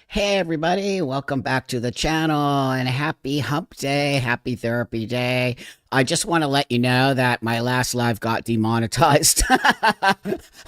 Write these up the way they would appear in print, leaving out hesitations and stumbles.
Hey everybody, welcome back to the channel and happy hump day, happy therapy day. I just want to let you know that my last live got demonetized.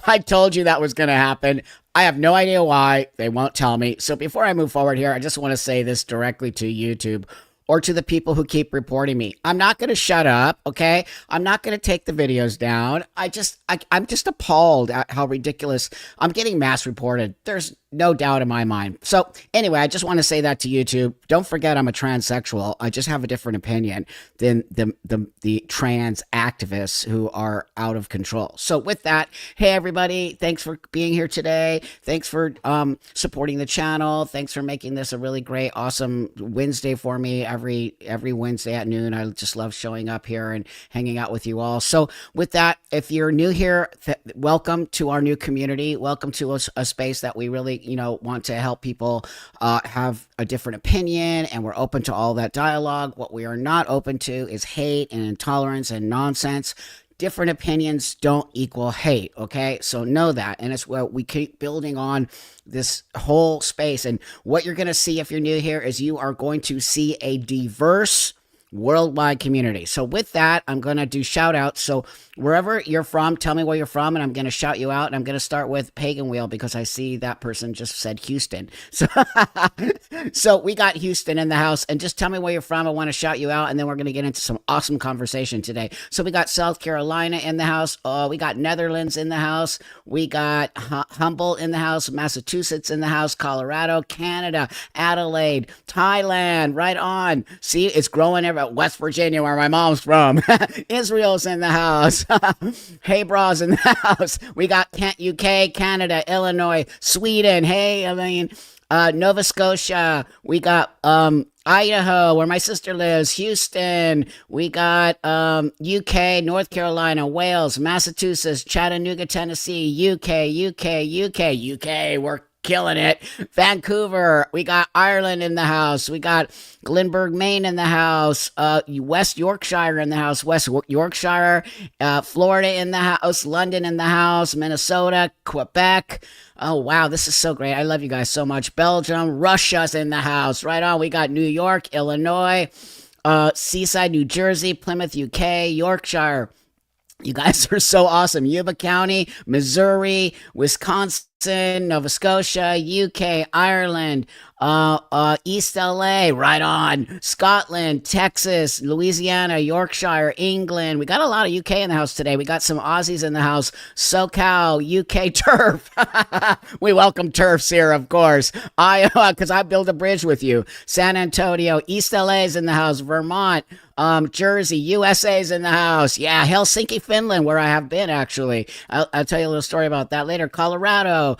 I told you that was going to happen. I have no idea why. They won't tell me. So before I move forward here, I just want to say this directly to YouTube or to the people who keep reporting me. I'm not going to shut up, okay? I'm not going to take the videos down. I'm just appalled at how ridiculous. I'm getting mass reported. There's no doubt in my mind. So anyway, I just want to say that to YouTube. Don't forget I'm a transsexual. I just have a different opinion than the trans activists who are out of control. So with that, hey everybody, thanks for being here today. Thanks for supporting the channel. Thanks for making this a really great, awesome Wednesday for me. Every Wednesday at noon, I just love showing up here and hanging out with you all. So with that, if you're new here, welcome to our new community. Welcome to a space that we really want to help people have a different opinion, and we're open to all that dialogue. What we are not open to is hate and intolerance and nonsense. Different opinions don't equal hate, okay? So know that. And it's what we keep building on this whole space. And what you're going to see if you're new here is you are going to see a diverse worldwide community. So with that, I'm going to do shout outs. So wherever you're from, tell me where you're from, and I'm going to shout you out. And I'm going to start with Pagan Wheel because I see that person just said Houston. So, so we got Houston in the house, and just tell me where you're from. I want to shout you out, and then we're going to get into some awesome conversation today. So we got South Carolina in the house. We got Netherlands in the house. We got Humboldt in the house, Massachusetts in the house, Colorado, Canada, Adelaide, Thailand, right on. See, it's growing everywhere. West Virginia, where my mom's from. Israel's in the house. Hey, bras in the house. We got UK, Canada, Illinois, Sweden. Hey, Elaine. Nova Scotia. We got Idaho, where my sister lives. Houston. We got UK, North Carolina, Wales, Massachusetts, Chattanooga, Tennessee, UK. We're killing it. Vancouver. We got Ireland in the house. We got Glenburg, Maine in the house. West Yorkshire in the house. West Yorkshire. Florida in the house. London in the house. Minnesota. Quebec. Oh, wow. This is so great. I love you guys so much. Belgium. Russia's in the house. Right on. We got New York, Illinois, Seaside, New Jersey, Plymouth, UK, Yorkshire. You guys are so awesome. Yuba County, Missouri, Wisconsin, Nova Scotia, UK, Ireland, East LA, right on. Scotland, Texas, Louisiana, Yorkshire, England. We got a lot of UK in the house today. We got some Aussies in the house. SoCal, UK turf. We welcome turfs here, of course. Iowa, because I build a bridge with you. San Antonio, East LA's in the house. Vermont, Jersey, USA's in the house. Yeah, Helsinki, Finland, where I have been actually. I'll tell you a little story about that later. Colorado,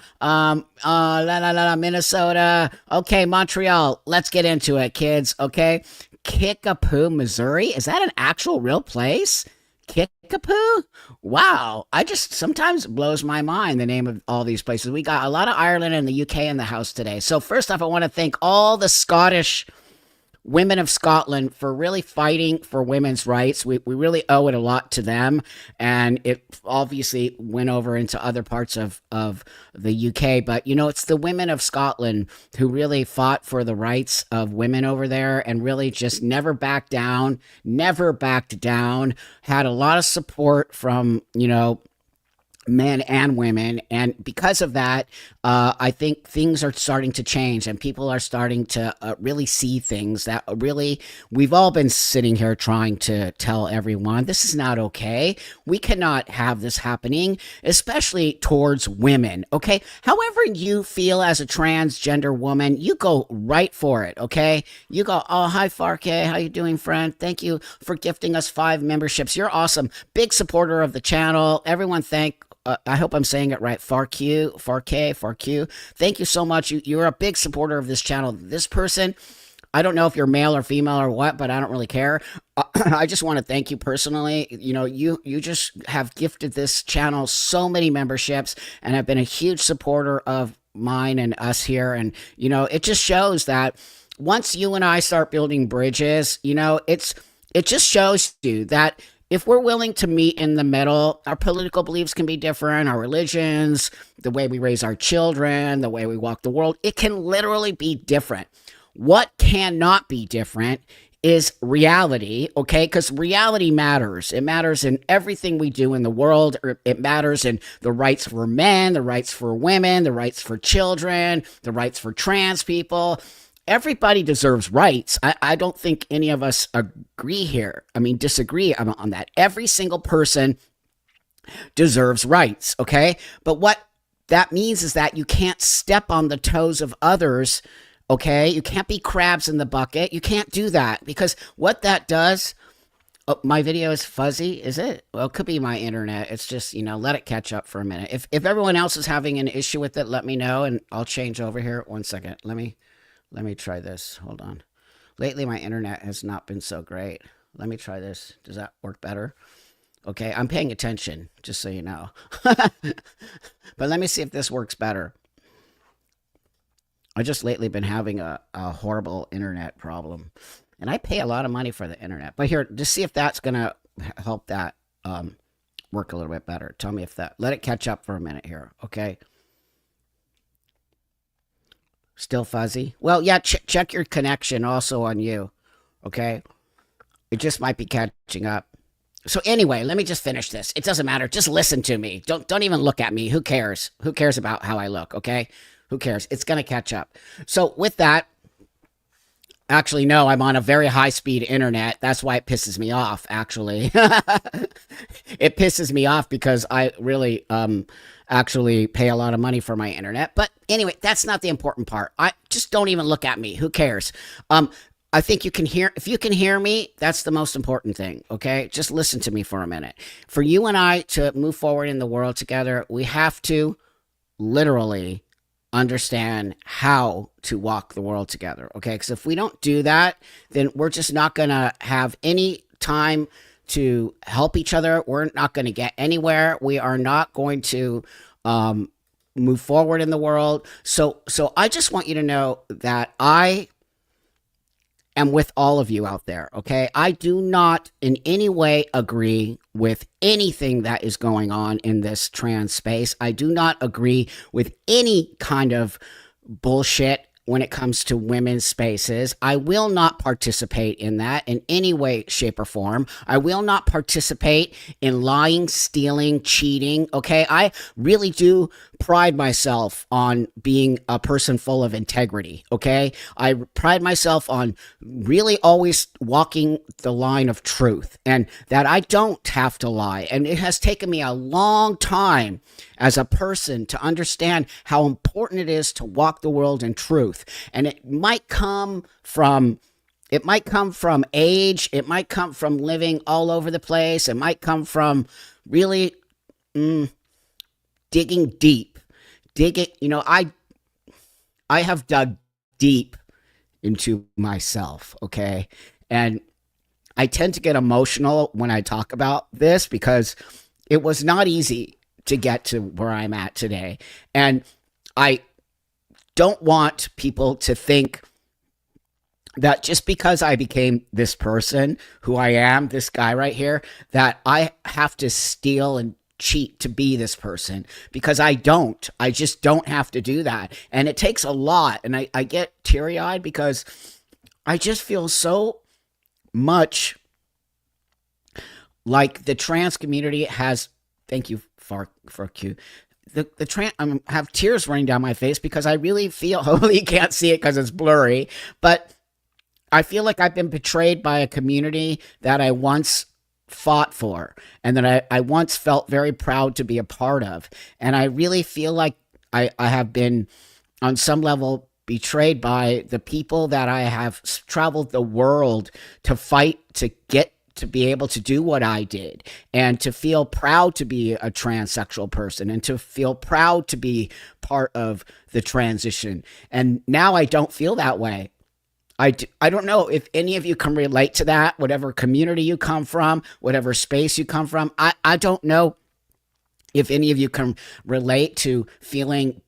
Minnesota. Okay, Montreal. Let's get into it, kids. Okay, Kickapoo, Missouri. Is that an actual real place? Kickapoo? Wow. I just sometimes blows my mind the name of all these places. We got a lot of Ireland and the UK in the house today. So first off, I want to thank all the Scottish women of Scotland for really fighting for women's rights. We really owe it a lot to them. And it obviously went over into other parts of the UK. But, it's the women of Scotland who really fought for the rights of women over there and really just never backed down, had a lot of support from, men and women. And because of that, I think things are starting to change and people are starting to really see things that really we've all been sitting here trying to tell everyone this is not okay. We cannot have this happening, especially towards women. Okay. However you feel as a transgender woman, you go right for it. Okay. You go, oh, hi, Farke. How you doing, friend? Thank you for gifting us 5 memberships. You're awesome. Big supporter of the channel. Everyone I hope I'm saying it right. Farq. Thank you so much. You're a big supporter of this channel. This person, I don't know if you're male or female or what, but I don't really care. I just want to thank you personally. You just have gifted this channel so many memberships and have been a huge supporter of mine and us here. And, it just shows that once you and I start building bridges, it just shows you that if we're willing to meet in the middle, our political beliefs can be different, our religions, the way we raise our children, the way we walk the world, it can literally be different. What cannot be different is reality, okay? Because reality matters. It matters in everything we do in the world. It matters in the rights for men, the rights for women, the rights for children, the rights for trans people. Everybody deserves rights. I don't think any of us agree here. I mean, disagree on that. Every single person deserves rights, okay? But what that means is that you can't step on the toes of others, okay? You can't be crabs in the bucket. You can't do that, because what that does... Oh, my video is fuzzy, is it? Well, it could be my internet. It's just, let it catch up for a minute. If everyone else is having an issue with it, let me know, and I'll change over here. 1 second. Let me try this. Hold on. Lately, my internet has not been so great. Let me try this. Does that work better? Okay, I'm paying attention, just so you know. But let me see if this works better. I just lately been having a horrible internet problem. And I pay a lot of money for the internet. But here, just see if that's going to help that work a little bit better. Tell me if that... Let it catch up for a minute here, okay? Still fuzzy? Well, yeah, check your connection also on you, okay? It just might be catching up. So anyway, let me just finish this. It doesn't matter. Just listen to me. Don't even look at me. Who cares? Who cares about how I look, okay? Who cares? It's going to catch up. So with that... Actually, no, I'm on a very high-speed internet. That's why it pisses me off, actually. It pisses me off because I really actually pay a lot of money for my internet. But anyway, that's not the important part. Just don't even look at me. Who cares? I think you can hear... If you can hear me, that's the most important thing, okay? Just listen to me for a minute. For you and I to move forward in the world together, we have to literally... understand how to walk the world together, okay? Because if we don't do that, then we're just not going to have any time to help each other. We're not going to get anywhere. We are not going to move forward in the world. So I just want you to know that I am with all of you out there, okay? I do not in any way agree with anything that is going on in this trans space. I do not agree with any kind of bullshit when it comes to women's spaces. I will not participate in that in any way, shape, or form. I will not participate in lying, stealing, cheating, okay? I really do pride myself on being a person full of integrity, okay? I pride myself on really always walking the line of truth, and that I don't have to lie. And it has taken me a long time as a person to understand how important it is to walk the world in truth. And it might come from age, it might come from living all over the place, it might come from really digging deep. I have dug deep into myself, okay? And I tend to get emotional when I talk about this because it was not easy to get to where I'm at today. And I don't want people to think that just because I became this person who I am, this guy right here, that I have to steal and cheat to be this person, because I don't. I just don't have to do that. And it takes a lot. And I get teary-eyed because I just feel so much like the trans community has... Thank you for Q. I have tears running down my face because I really feel... Hopefully you can't see it because it's blurry. But I feel like I've been betrayed by a community that I once fought for and that I once felt very proud to be a part of. And I really feel like I have been, on some level, betrayed by the people that I have traveled the world to fight to get to be able to do what I did, and to feel proud to be a transsexual person, and to feel proud to be part of the transition. And now I don't feel that way. I don't know if any of you can relate to that, whatever community you come from, whatever space you come from. I don't know if any of you can relate to feeling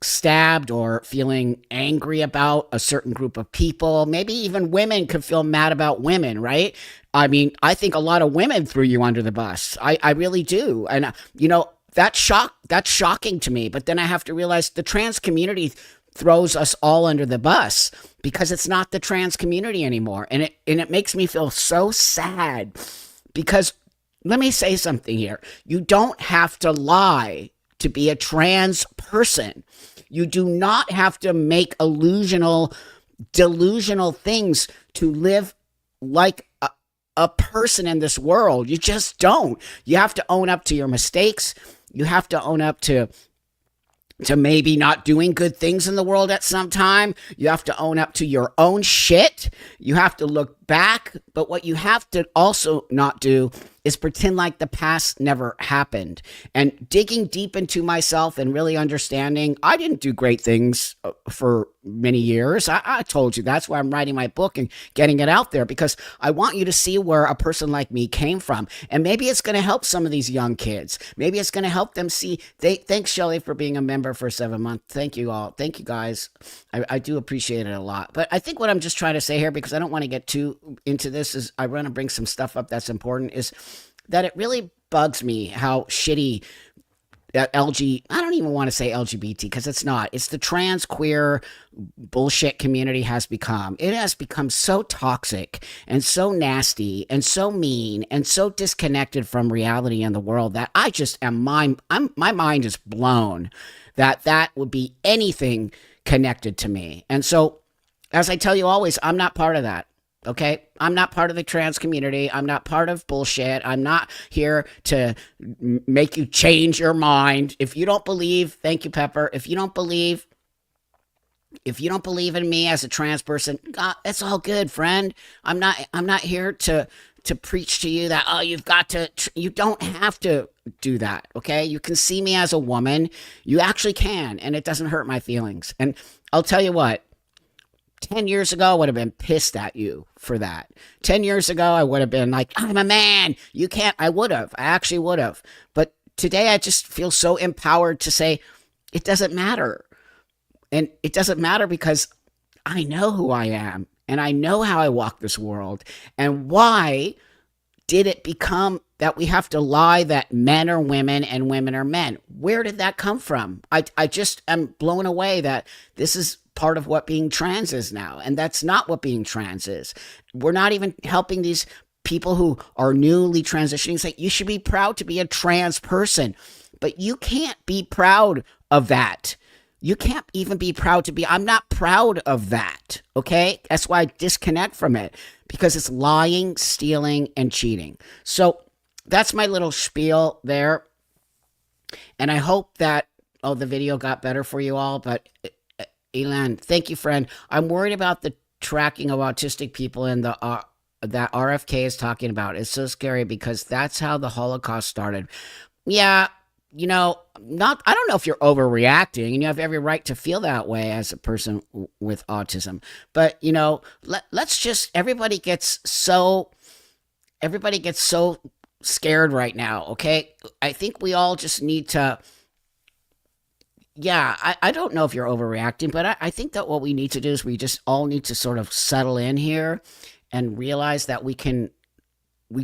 stabbed or feeling angry about a certain group of people. Maybe even women could feel mad about women, right? I mean, I think a lot of women threw you under the bus. I really do. And, that's shocking to me. But then I have to realize the trans community throws us all under the bus because it's not the trans community anymore. And it makes me feel so sad because let me say something here. You don't have to lie to be a trans person. You do not have to make delusional things to live like a person in this world. You just don't. You have to own up to your mistakes. You have to own up to maybe not doing good things in the world at some time. You have to own up to your own shit. You have to look back. But what you have to also not do is pretend like the past never happened. And digging deep into myself and really understanding, I didn't do great things for many years. I told you that's why I'm writing my book and getting it out there, because I want you to see where a person like me came from. And maybe it's going to help some of these young kids. Maybe it's going to help them see. Thanks, Shelly, for being a member for 7 months. Thank you all. Thank you, guys. I do appreciate it a lot. But I think what I'm just trying to say here, because I don't want to get too into this, is I want to bring some stuff up that's important, is that it really bugs me how shitty I don't even want to say LGBT, because it's not. It's the trans queer bullshit community has become. It has become so toxic and so nasty and so mean and so disconnected from reality in the world that I just am my mind is blown that would be anything connected to me. And so, as I tell you always, I'm not part of that. Okay, I'm not part of the trans community. I'm not part of bullshit. I'm not here to make you change your mind. If you don't believe, thank you, Pepper. If you don't believe in me as a trans person, God, it's all good, friend. I'm not here to preach to you that, oh, you don't have to do that. Okay, you can see me as a woman. You actually can, and it doesn't hurt my feelings. And I'll tell you what. 10 years ago, I would have been pissed at you for that. 10 years ago, I would have been like, I'm a man. You can't. I would have. I actually would have. But today, I just feel so empowered to say, it doesn't matter. And it doesn't matter because I know who I am. And I know how I walk this world. And why did it become that we have to lie that men are women and women are men? Where did that come from? I just am blown away that this is part of what being trans is now. And that's not what being trans is. We're not even helping these people who are newly transitioning say, you should be proud to be a trans person. But you can't be proud of that. You can't even be proud to be. I'm not proud of that. Okay? That's why I disconnect from it, because it's lying, stealing, and cheating. So that's my little spiel there. And I hope that, the video got better for you all. But Elan, thank you, friend. I'm worried about the tracking of autistic people and that RFK is talking about. It's so scary because that's how the Holocaust started. Yeah, I don't know if you're overreacting, and you have every right to feel that way as a person with autism. But, let's just, everybody gets so scared right now, okay? I think we all just need to, I don't know if you're overreacting, but I think that what we need to do is we just all need to sort of settle in here and realize that we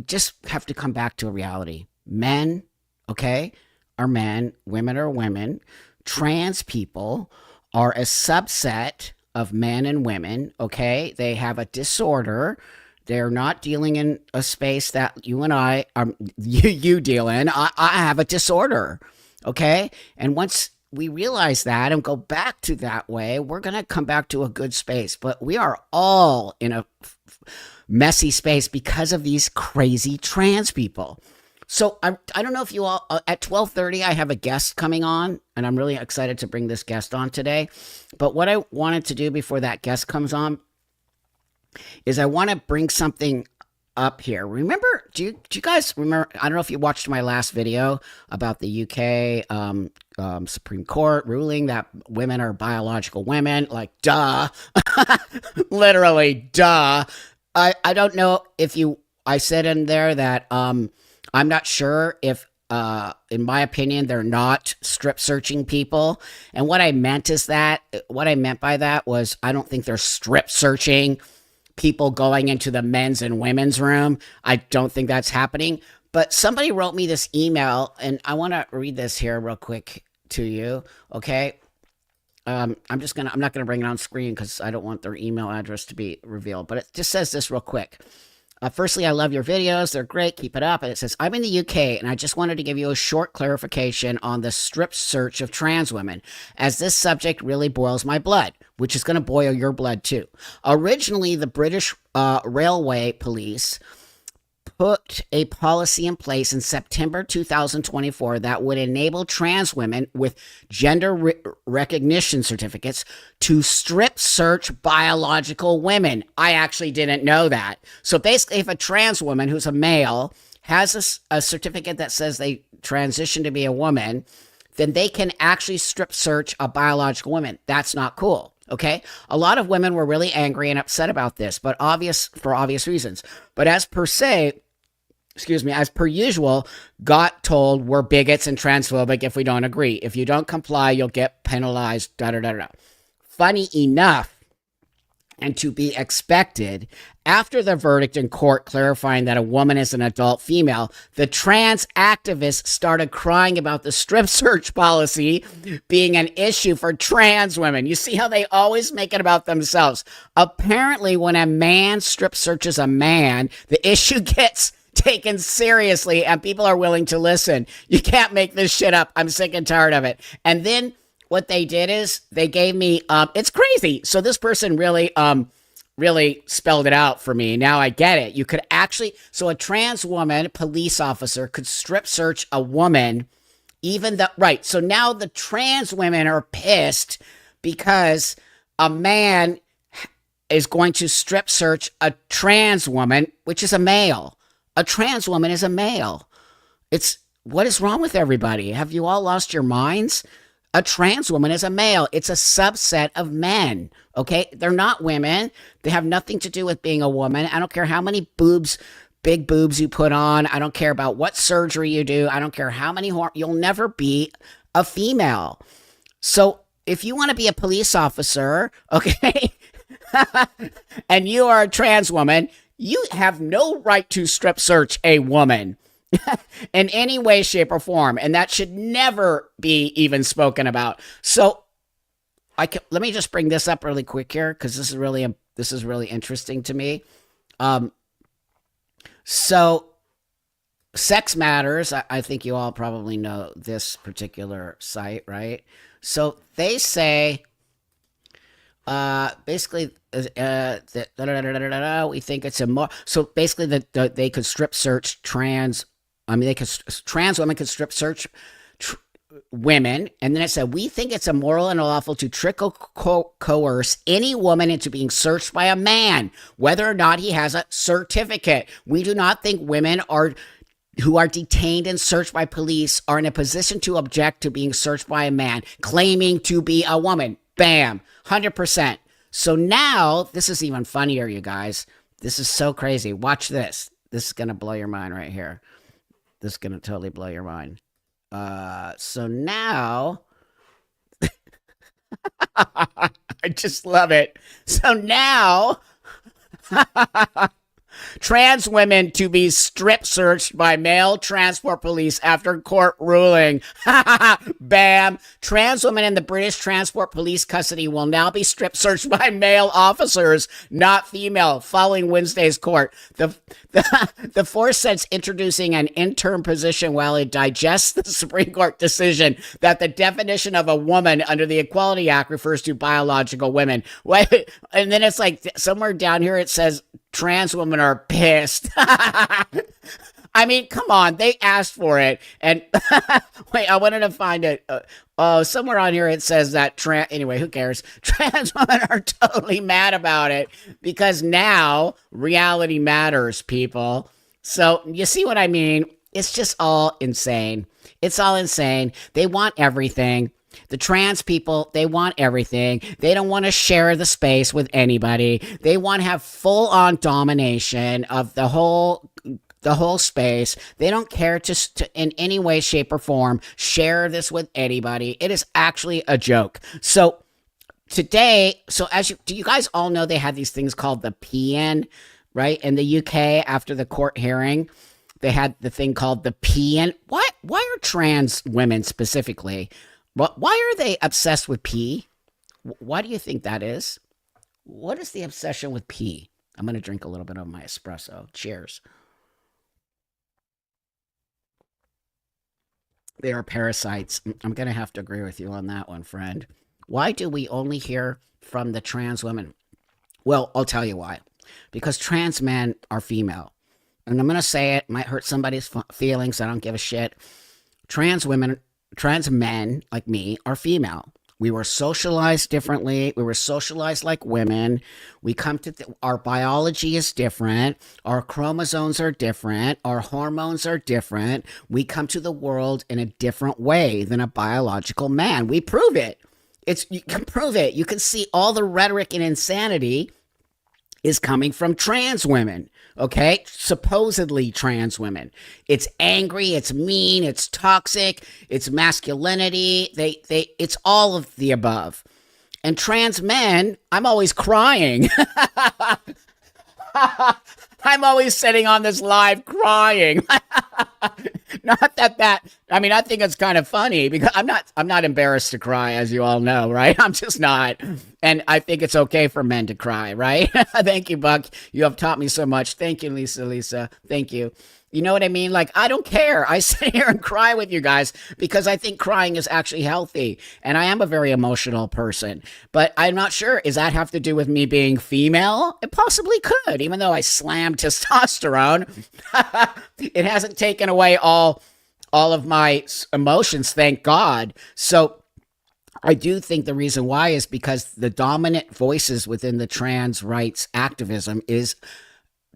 just have to come back to a reality. Men, okay, are men, women are women. Trans people are a subset of men and women, okay? They have a disorder. They're not dealing in a space that you and I, you deal in. I have a disorder, okay? And once we realize that and go back to that way, we're going to come back to a good space. But we are all in a messy space because of these crazy trans people. So I don't know if you all, at 12:30, I have a guest coming on, and I'm really excited to bring this guest on today. But what I wanted to do before that guest comes on is I want to bring something up here. Remember, do you guys remember, I don't know if you watched my last video about the UK Supreme Court ruling that women are biological women, like, duh, literally, duh. I don't know if I said in there that I'm not sure if In my opinion, they're not strip searching people. And what I meant by that was I don't think they're strip searching people going into the men's and women's room. I don't think that's happening. But somebody wrote me this email, and I want to read this here real quick to you. Okay. I'm not gonna bring it on screen because I don't want their email address to be revealed. But it just says this real quick. Firstly, I love your videos. They're great. Keep it up. And it says, I'm in the UK, and I just wanted to give you a short clarification on the strip search of trans women, as this subject really boils my blood, which is going to boil your blood too. Originally, the British Railway Police put a policy in place in September 2024 that would enable trans women with gender recognition certificates to strip search biological women. I actually didn't know that. So basically, if a trans woman who's a male has a certificate that says they transition to be a woman, then they can actually strip search a biological woman. That's not cool. Okay. A lot of women were really angry and upset about this, but for obvious reasons. But as per usual, got told we're bigots and transphobic if we don't agree. If you don't comply, you'll get penalized, da da da da. Funny enough, and to be expected, after the verdict in court clarifying that a woman is an adult female, the trans activists started crying about the strip search policy being an issue for trans women. You see how they always make it about themselves. Apparently, when a man strip searches a man, the issue gets taken seriously and people are willing to listen. You can't make this shit up. I'm sick and tired of it. And then what they did is they gave me, it's crazy. So this person really spelled it out for me. Now I get it. You could actually, so a trans woman police officer could strip search a woman, right. So now the trans women are pissed because a man is going to strip search a trans woman, which is a male. A trans woman is a male. What is wrong with everybody? Have you all lost your minds? A trans woman is a male. It's a subset of men. Okay. They're not women. They have nothing to do with being a woman. I don't care how many big boobs you put on. I don't care about what surgery you do. I don't care how many you'll never be a female. So if you want to be a police officer, okay, and you are a trans woman, you have no right to strip search a woman in any way, shape, or form. And that should never be even spoken about. So let me just bring this up really quick here, because this is really interesting to me. So Sex Matters, I think you all probably know this particular site, right? So they say, basically, we think it's so basically that they could strip search trans women could strip search women. And then it said, we think it's immoral and unlawful to trick or coerce any woman into being searched by a man, whether or not he has a certificate. We do not think women who are detained and searched by police are in a position to object to being searched by a man claiming to be a woman. Bam. 100%. So now, this is even funnier, you guys. This is so crazy. Watch this. This is going to blow your mind right here. This is going to totally blow your mind. So now, I just love it. So now, trans women to be strip searched by male transport police after court ruling. Bam. Trans women in the British Transport Police custody will now be strip searched by male officers, not female, following Wednesday's court. The force says introducing an interim position while it digests the Supreme Court decision that the definition of a woman under the Equality Act refers to biological women. Wait, and then it's like somewhere down here it says trans women are pissed. I mean, come on, they asked for it. And wait, I wanted to find it. Somewhere on here it says that anyway, who cares? Trans women are totally mad about it because now reality matters, people. So you see what I mean? It's just all insane. It's all insane. They want everything. The trans people, they want everything. They don't want to share the space with anybody. They want to have full-on domination of the whole the whole space. They don't care to in any way, shape, or form share this with anybody. It is actually a joke. So today, do you guys all know they had these things called the PN, right? In the UK, after the court hearing, they had the thing called the PN. Why are trans women specifically, why are they obsessed with pee? Why do you think that is? What is the obsession with pee? I'm going to drink a little bit of my espresso. Cheers. They are parasites. I'm going to have to agree with you on that one, friend. Why do we only hear from the trans women? Well, I'll tell you why. Because trans men are female. And I'm going to say it, might hurt somebody's feelings. I don't give a shit. Trans men like me are female. We were socialized differently. We were socialized like women. We come to, our biology is different. Our chromosomes are different. Our hormones are different. We come to the world in a different way than a biological man. We prove it. You can prove it. You can see all the rhetoric and insanity is coming from trans women, okay? Supposedly trans women. It's angry, it's mean, it's toxic, it's masculinity. It's all of the above. And trans men, I'm always crying. I'm always sitting on this live crying. Not that. I mean, I think it's kind of funny because I'm not embarrassed to cry, as you all know, right? I'm just not. And I think it's okay for men to cry, right? Thank you, Buck. You have taught me so much. Thank you, Lisa. Thank you. You know what I mean? Like, I don't care. I sit here and cry with you guys because I think crying is actually healthy. And I am a very emotional person. But I'm not sure. Does that have to do with me being female? It possibly could, even though I slammed testosterone. It hasn't taken away all of my emotions, thank God. So I do think the reason why is because the dominant voices within the trans rights activism is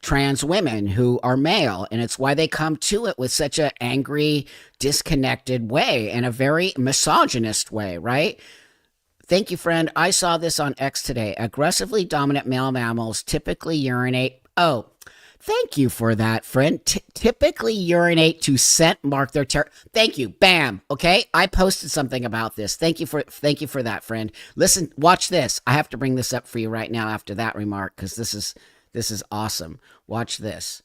trans women who are male, and it's why they come to it with such an angry, disconnected way and a very misogynist way, right? Thank you, friend. I saw this on X today. Aggressively dominant male mammals typically urinate. Oh, thank you for that, friend. Typically urinate to scent mark their territory. Thank you. Bam. Okay, I posted something about this. Thank you for that, friend. Listen, watch this. I have to bring this up for you right now after that remark because this is awesome. Watch this.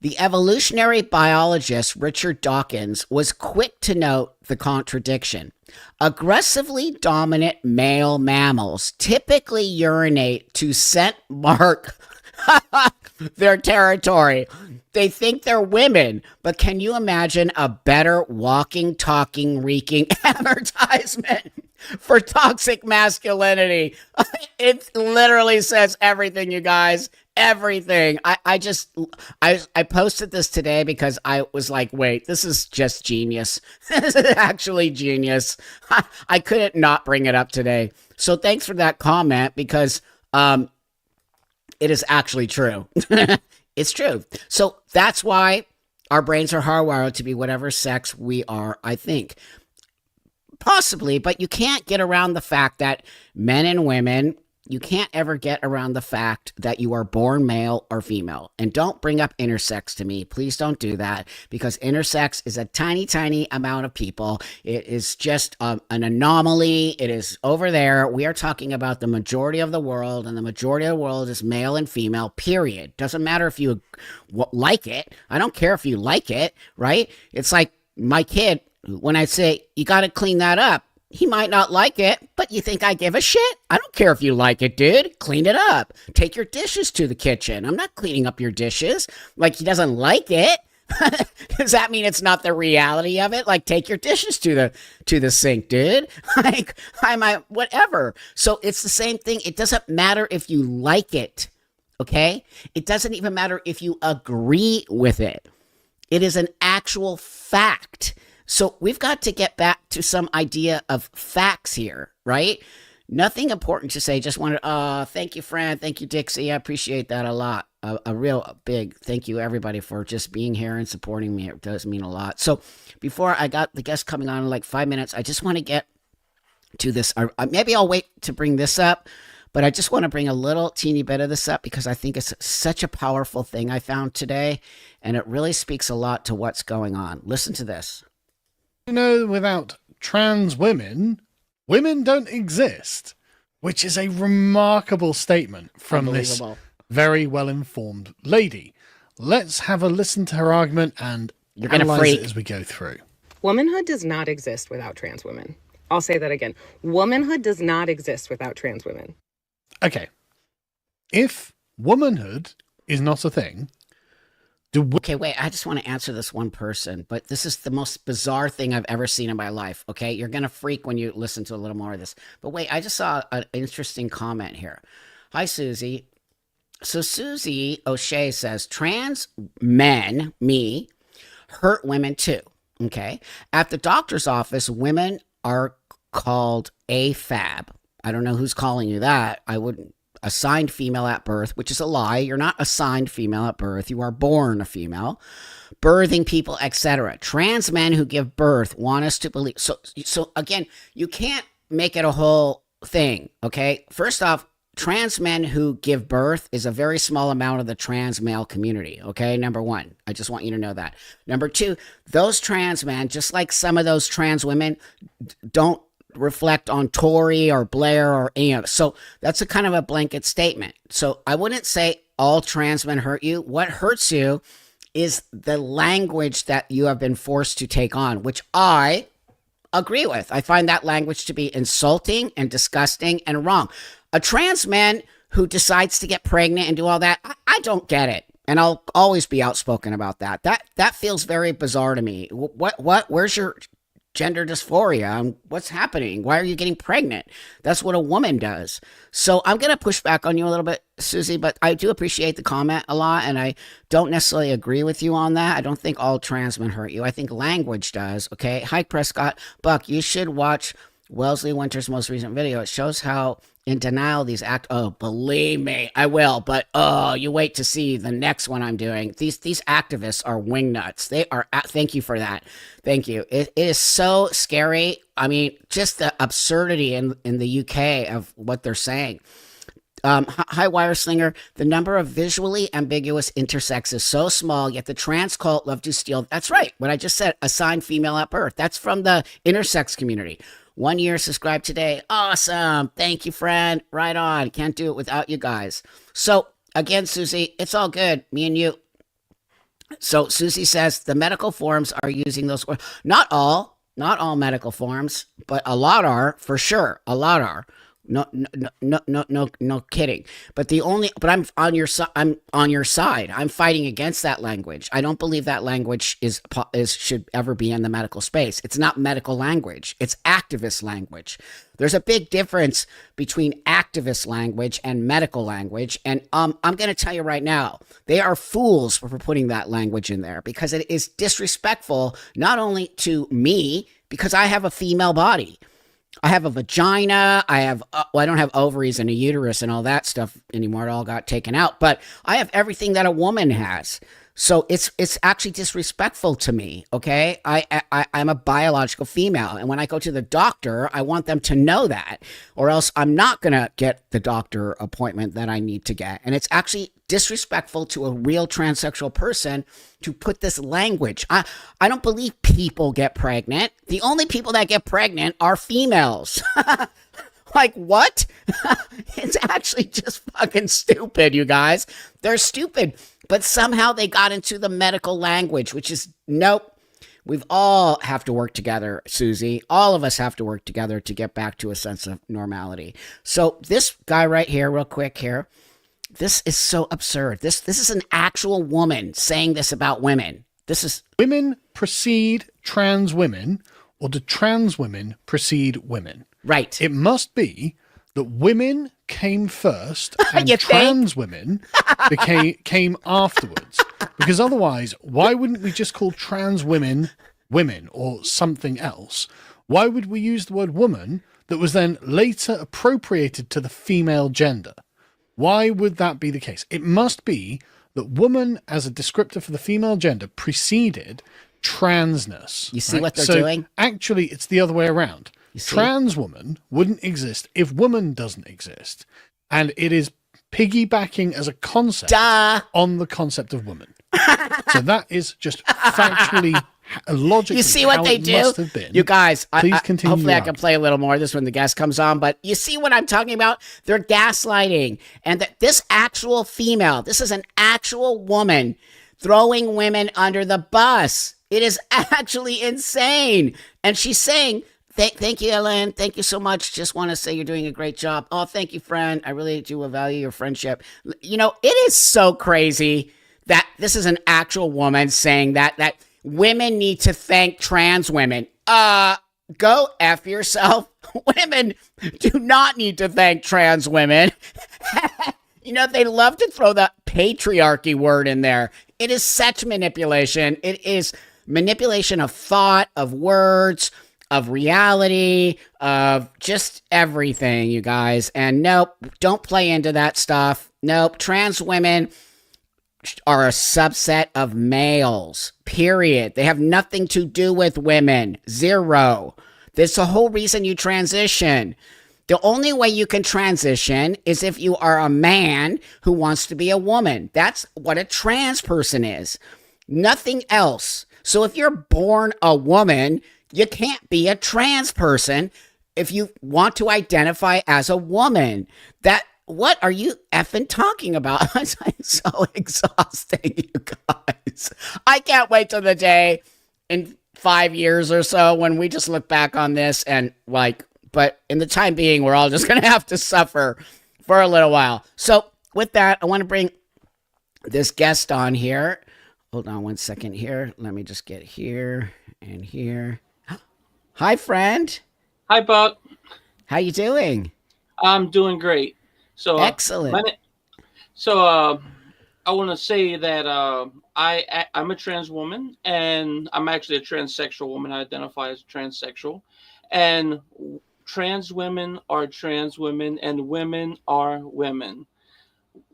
The evolutionary biologist Richard Dawkins was quick to note the contradiction. Aggressively dominant male mammals typically urinate to scent mark their territory. They think they're women, but can you imagine a better walking, talking, reeking advertisement for toxic masculinity? It literally says everything, you guys. Everything. I posted this today because I was like, wait, this is just genius. This is actually genius. I couldn't not bring it up today. So thanks for that comment because it is actually true. It's true. So that's why our brains are hardwired to be whatever sex we are, I think. Possibly, but you can't get around the fact that men and women, you can't ever get around the fact that you are born male or female. And don't bring up intersex to me. Please don't do that because intersex is a tiny, tiny amount of people. It is just an anomaly. It is over there. We are talking about the majority of the world, and the majority of the world is male and female, period. Doesn't matter if you like it. I don't care if you like it, right? It's like my kid, when I say, you got to clean that up. He might not like it, but you think I give a shit? I don't care if you like it, dude. Clean it up. Take your dishes to the kitchen. I'm not cleaning up your dishes. Like, he doesn't like it. Does that mean it's not the reality of it? Like, take your dishes to the sink, dude. Like, I might, whatever. So it's the same thing. It doesn't matter if you like it, okay? It doesn't even matter if you agree with it. It is an actual fact. So we've got to get back to some idea of facts here, right? Nothing important to say. Just wanted, thank you, Fran. Thank you, Dixie. I appreciate that a lot. A real big thank you, everybody, for just being here and supporting me. It does mean a lot. So before I got the guest coming on in like 5 minutes, I just want to get to this. Maybe I'll wait to bring this up, But I just want to bring a little teeny bit of this up because I think it's such a powerful thing I found today, and it really speaks a lot to what's going on. Listen to this. Without trans women, women don't exist, which is a remarkable statement from this very well-informed lady. Let's have a listen to her argument and analyze it as we go through. Womanhood does not exist without trans women. I'll say that again. Womanhood does not exist without trans women. Okay. If womanhood is not a thing, okay, wait, I just want to answer this one person, but this is the most bizarre thing I've ever seen in my life, okay? You're going to freak when you listen to a little more of this. But wait, I just saw an interesting comment here. Hi, Susie. So Susie O'Shea says, trans men, me, hurt women too, okay? At the doctor's office, women are called AFAB. I don't know who's calling you that. I wouldn't. Assigned female at birth, which is a lie. You're not assigned female at birth. You are born a female. Birthing people, etc. Trans men who give birth want us to believe. So again, you can't make it a whole thing, okay? First off, trans men who give birth is a very small amount of the trans male community, okay? Number one, I just want you to know that. Number two, those trans men, just like some of those trans women, don't reflect on Tory or Blair or so that's a kind of a blanket statement. So I wouldn't say all trans men hurt you. What hurts you is the language that you have been forced to take on, which I agree with. I find that language to be insulting and disgusting and wrong. A trans man who decides to get pregnant and do all that, I don't get it. And I'll always be outspoken about that. That feels very bizarre to me. Where's your gender dysphoria? What's happening? Why are you getting pregnant? That's what a woman does. So I'm going to push back on you a little bit, Susie, but I do appreciate the comment a lot, and I don't necessarily agree with you on that. I don't think all trans men hurt you. I think language does, okay? Hi, Prescott. Buck, you should watch Wellesley Winter's most recent video. It shows how in denial these oh, believe me, I will, but you wait to see the next one I'm doing. These activists are wingnuts. They are, thank you for that. Thank you. It is so scary. I mean, just the absurdity in the UK of what they're saying. Hi, Wireslinger. The number of visually ambiguous intersex is so small, yet the trans cult love to steal. That's right. What I just said, assigned female at birth. That's from the intersex community. 1 year subscribed today. Awesome. Thank you, friend. Right on. Can't do it without you guys. So again, Susie, it's all good. Me and you. So Susie says the medical forums are using those words. Not all medical forums, but a lot are, for sure. A lot are. No kidding. But I'm on your side. I'm on your side. I'm fighting against that language. I don't believe that language should ever be in the medical space. It's not medical language. It's activist language. There's a big difference between activist language and medical language. And I'm going to tell you right now, they are fools for putting that language in there because it is disrespectful not only to me, because I have a female body. I have a vagina. I don't have ovaries and a uterus and all that stuff anymore. It all got taken out. But I have everything that a woman has. So it's actually disrespectful to me, okay? I'm a biological female, and when I go to the doctor, I want them to know that, or else I'm not going to get the doctor appointment that I need to get. And it's actually disrespectful to a real transsexual person to put this language. I don't believe people get pregnant. The only people that get pregnant are females. Like, what? It's actually just fucking stupid, you guys. They're stupid. But somehow they got into the medical language, which is, nope. We've all have to work together, Susie. All of us have to work together to get back to a sense of normality. So this guy right here, real quick here, this is so absurd. This is an actual woman saying this about women. This is... Women precede trans women, or do trans women precede women? Right. It must be that women came first and trans women came afterwards. Because otherwise, why wouldn't we just call trans women women or something else? Why would we use the word woman that was then later appropriated to the female gender? Why would that be the case? It must be that woman as a descriptor for the female gender preceded transness. You see what they're doing? Actually, it's the other way around. Trans woman wouldn't exist if woman doesn't exist. and it is piggybacking as a concept on the concept of woman. So that is just factually, logically, you see what they do? Must have been. You guys, Please continue. Hopefully I can play a little more of this when the guest comes on, but you see what I'm talking about? They're gaslighting. And that this actual female, this is an actual woman throwing women under the bus. It is actually insane. And she's saying, Thank you, Ellen. Thank you so much. Just want to say you're doing a great job. Oh, thank you, friend. I really do value your friendship. You know, it is so crazy that this is an actual woman saying that women need to thank trans women. Go F yourself. Women do not need to thank trans women. You know, they love to throw the patriarchy word in there. It is such manipulation. It is manipulation of thought, of words, of reality, of just everything, you guys. And nope, don't play into that stuff. Nope, trans women are a subset of males, period. They have nothing to do with women. Zero. That's the whole reason you transition. The only way you can transition is if you are a man who wants to be a woman. That's what a trans person is. Nothing else. So if you're born a woman, you can't be a trans person if you want to identify as a woman. What are you effing talking about? It's so exhausting, you guys. I can't wait till the day in 5 years or so when we just look back on this and but in the time being, we're all just going to have to suffer for a little while. So with that, I want to bring this guest on here. Hold on one second here. Let me just get here and here. Hi, friend. Hi, Buck. How you doing? I'm doing great. So excellent. I want to say that I'm a trans woman, and I'm actually a transsexual woman. I identify as transsexual, and trans women are trans women, and women are women.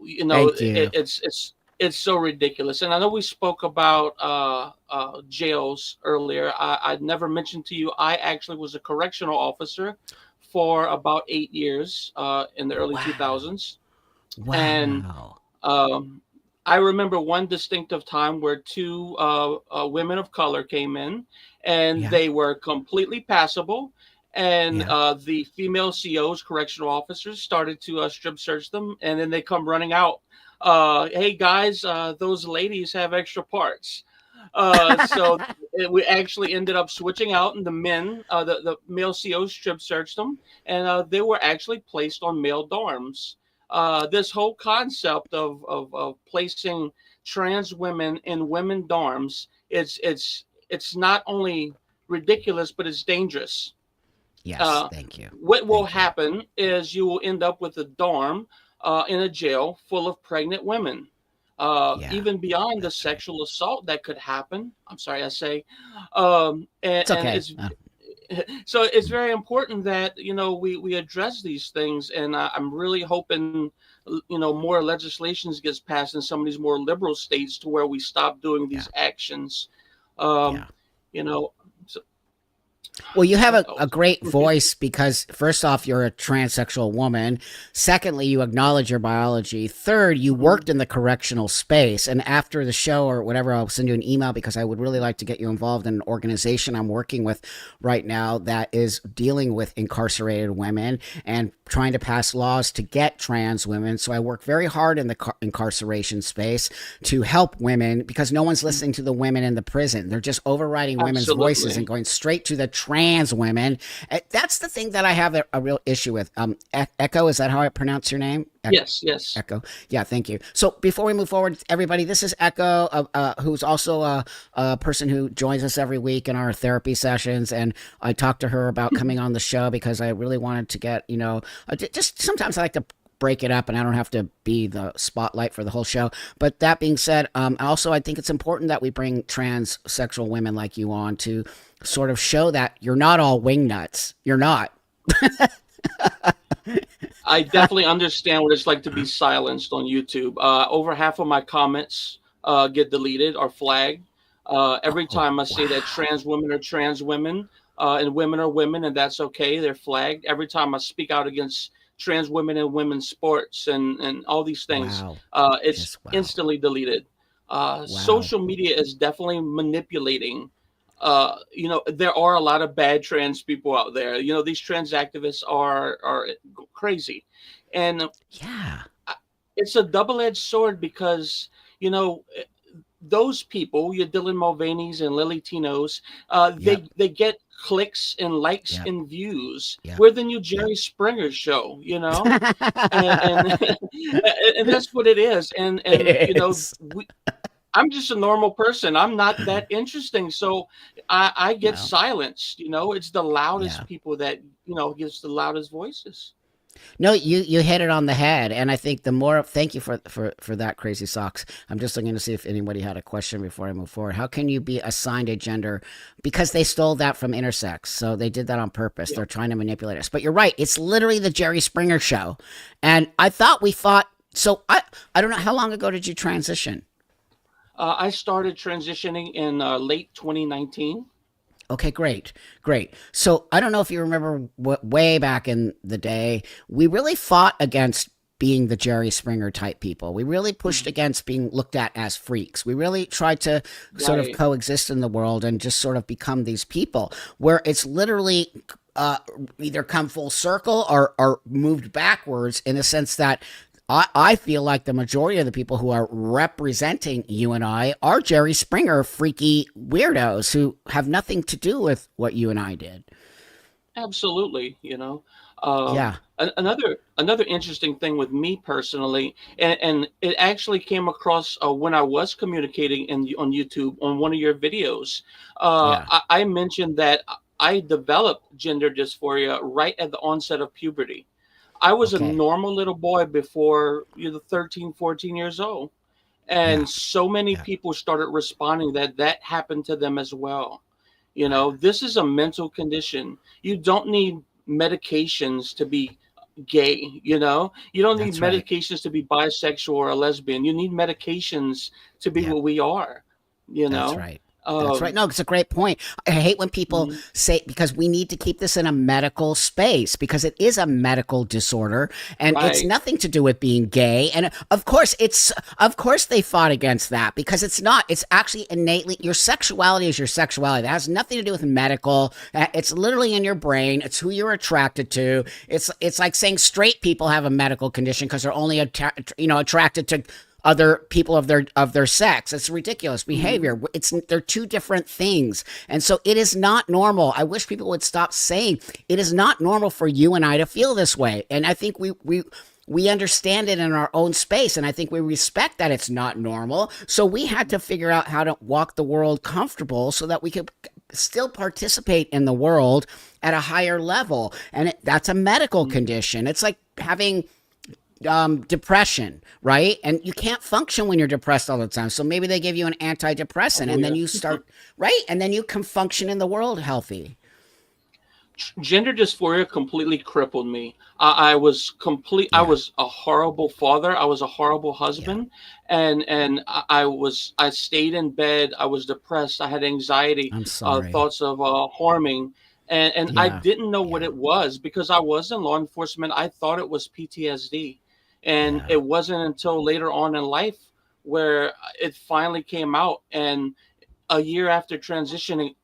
You know, it's so ridiculous. And I know we spoke about jails earlier. I'd never mentioned to you, I actually was a correctional officer for about 8 years in the early 2000s. Wow. And I remember one distinctive time where two women of color came in, and they were completely passable. And the female COs, correctional officers, started to strip search them, and then they come running out. Hey guys, those ladies have extra parts. So we actually ended up switching out, and the male COs strip searched them, and they were actually placed on male dorms. This whole concept of placing trans women in women dorms, it's not only ridiculous, but it's dangerous. Yes, thank you. What will happen is you will end up with a dorm in a jail full of pregnant women. Even beyond the sexual assault that could happen. I'm sorry, I say. It's okay. So it's very important that, we address these things. And I'm really hoping, more legislation gets passed in some of these more liberal states to where we stop doing these actions. Well, you have a great voice because, first off, you're a transsexual woman. Secondly, you acknowledge your biology. Third, you worked in the correctional space. And after the show or whatever, I'll send you an email because I would really like to get you involved in an organization I'm working with right now that is dealing with incarcerated women and trying to pass laws to get trans women. So I work very hard in the incarceration space to help women because no one's listening to the women in the prison. They're just overriding women's voices and going straight to the trans women. That's the thing that I have a real issue with. Echo, is that how I pronounce your name? Yes. Echo. Yeah, thank you. So before we move forward, everybody, this is Echo, who's also a person who joins us every week in our therapy sessions. And I talked to her about coming on the show because I really wanted to get, just sometimes I like to break it up and I don't have to be the spotlight for the whole show. But that being said, also I think it's important that we bring transsexual women like you on to sort of show that you're not all wingnuts. You're not. I definitely understand what it's like to be silenced on YouTube. Over half of my comments get deleted or flagged. Every time I say that trans women are trans women and women are women, and that's okay, they're flagged. Every time I speak out against trans women in women's sports and all these things. Wow. It's Just wow. instantly deleted. Wow. Social media is definitely manipulating. There are a lot of bad trans people out there. These trans activists are crazy, and Yeah. it's a double-edged sword because you know those people, your Dylan Mulvaney's and Lily Tino's, Yep. they get clicks and likes Yep. and views. Yep. We're the new Yep. Jerry Springer show, and and that's what it is. And It is. I'm just a normal person. I'm not that interesting, so I get No. silenced. It's the Yeah. loudest people that gives the loudest voices. No, you hit it on the head, and I think the more. Thank you for that, Crazy Socks. I'm just looking to see if anybody had a question before I move forward. How can you be assigned a gender because they stole that from intersex? So they did that on purpose. Yeah. They're trying to manipulate us. But you're right. It's literally the Jerry Springer show, and I thought we fought. So I don't know how long ago did you transition? I started transitioning in late 2019. Okay, great, great. So I don't know if you remember what way back in the day, we really fought against being the Jerry Springer type people. We really pushed Mhm. against being looked at as freaks. We really tried to sort of Right. coexist in the world and just sort of become these people where it's literally uh, either come full circle or moved backwards in the sense that I feel like the majority of the people who are representing you and I are Jerry Springer freaky weirdos who have nothing to do with what you and I did. Absolutely. Um, Yeah. another interesting thing with me personally, and it actually came across when I was communicating on YouTube on one of your videos. Yeah. I mentioned that I developed gender dysphoria right at the onset of puberty. I was a Okay. normal little boy before 13, 14 years old. Yeah. And so many Yeah. people started responding that that happened to them as well. This is a mental condition. You don't need medications to be gay. You don't need That's right. medications to be bisexual or a lesbian. You need medications to be Yeah. what we are, you That's know? right. That's right. Um, No, it's a great point. I hate when people mhm, say because we need to keep this in a medical space because it is a medical disorder and it's right. nothing to do with being gay. And of course they fought against that because it's not. It's actually innately your sexuality is your sexuality. That has nothing to do with medical. It's literally in your brain. It's who you're attracted to. It's like saying straight people have a medical condition because they're only attracted to other people of their sex. It's ridiculous Mhm. behavior. They're two different things. And so it is not normal. I wish people would stop saying it is not normal for you and I to feel this way. And I think we understand it in our own space and I think we respect that it's not normal. So we had to figure out how to walk the world comfortable so that we could still participate in the world at a higher level. And that's a medical Mhm. condition. It's like having depression, right? And you can't function when you're depressed all the time. So maybe they give you an antidepressant Oh and then yeah. you start, right? And then you can function in the world healthy. Gender dysphoria completely crippled me. I was complete. I Yeah. was a horrible father. I was a horrible Yeah. husband, and I stayed in bed. I was depressed. I had anxiety, I'm sorry. thoughts of harming, and I Yeah. didn't know what Yeah. it was because I was in law enforcement. I thought it was PTSD, and Yeah. it wasn't until later on in life where it finally came out. And a year after transitioning,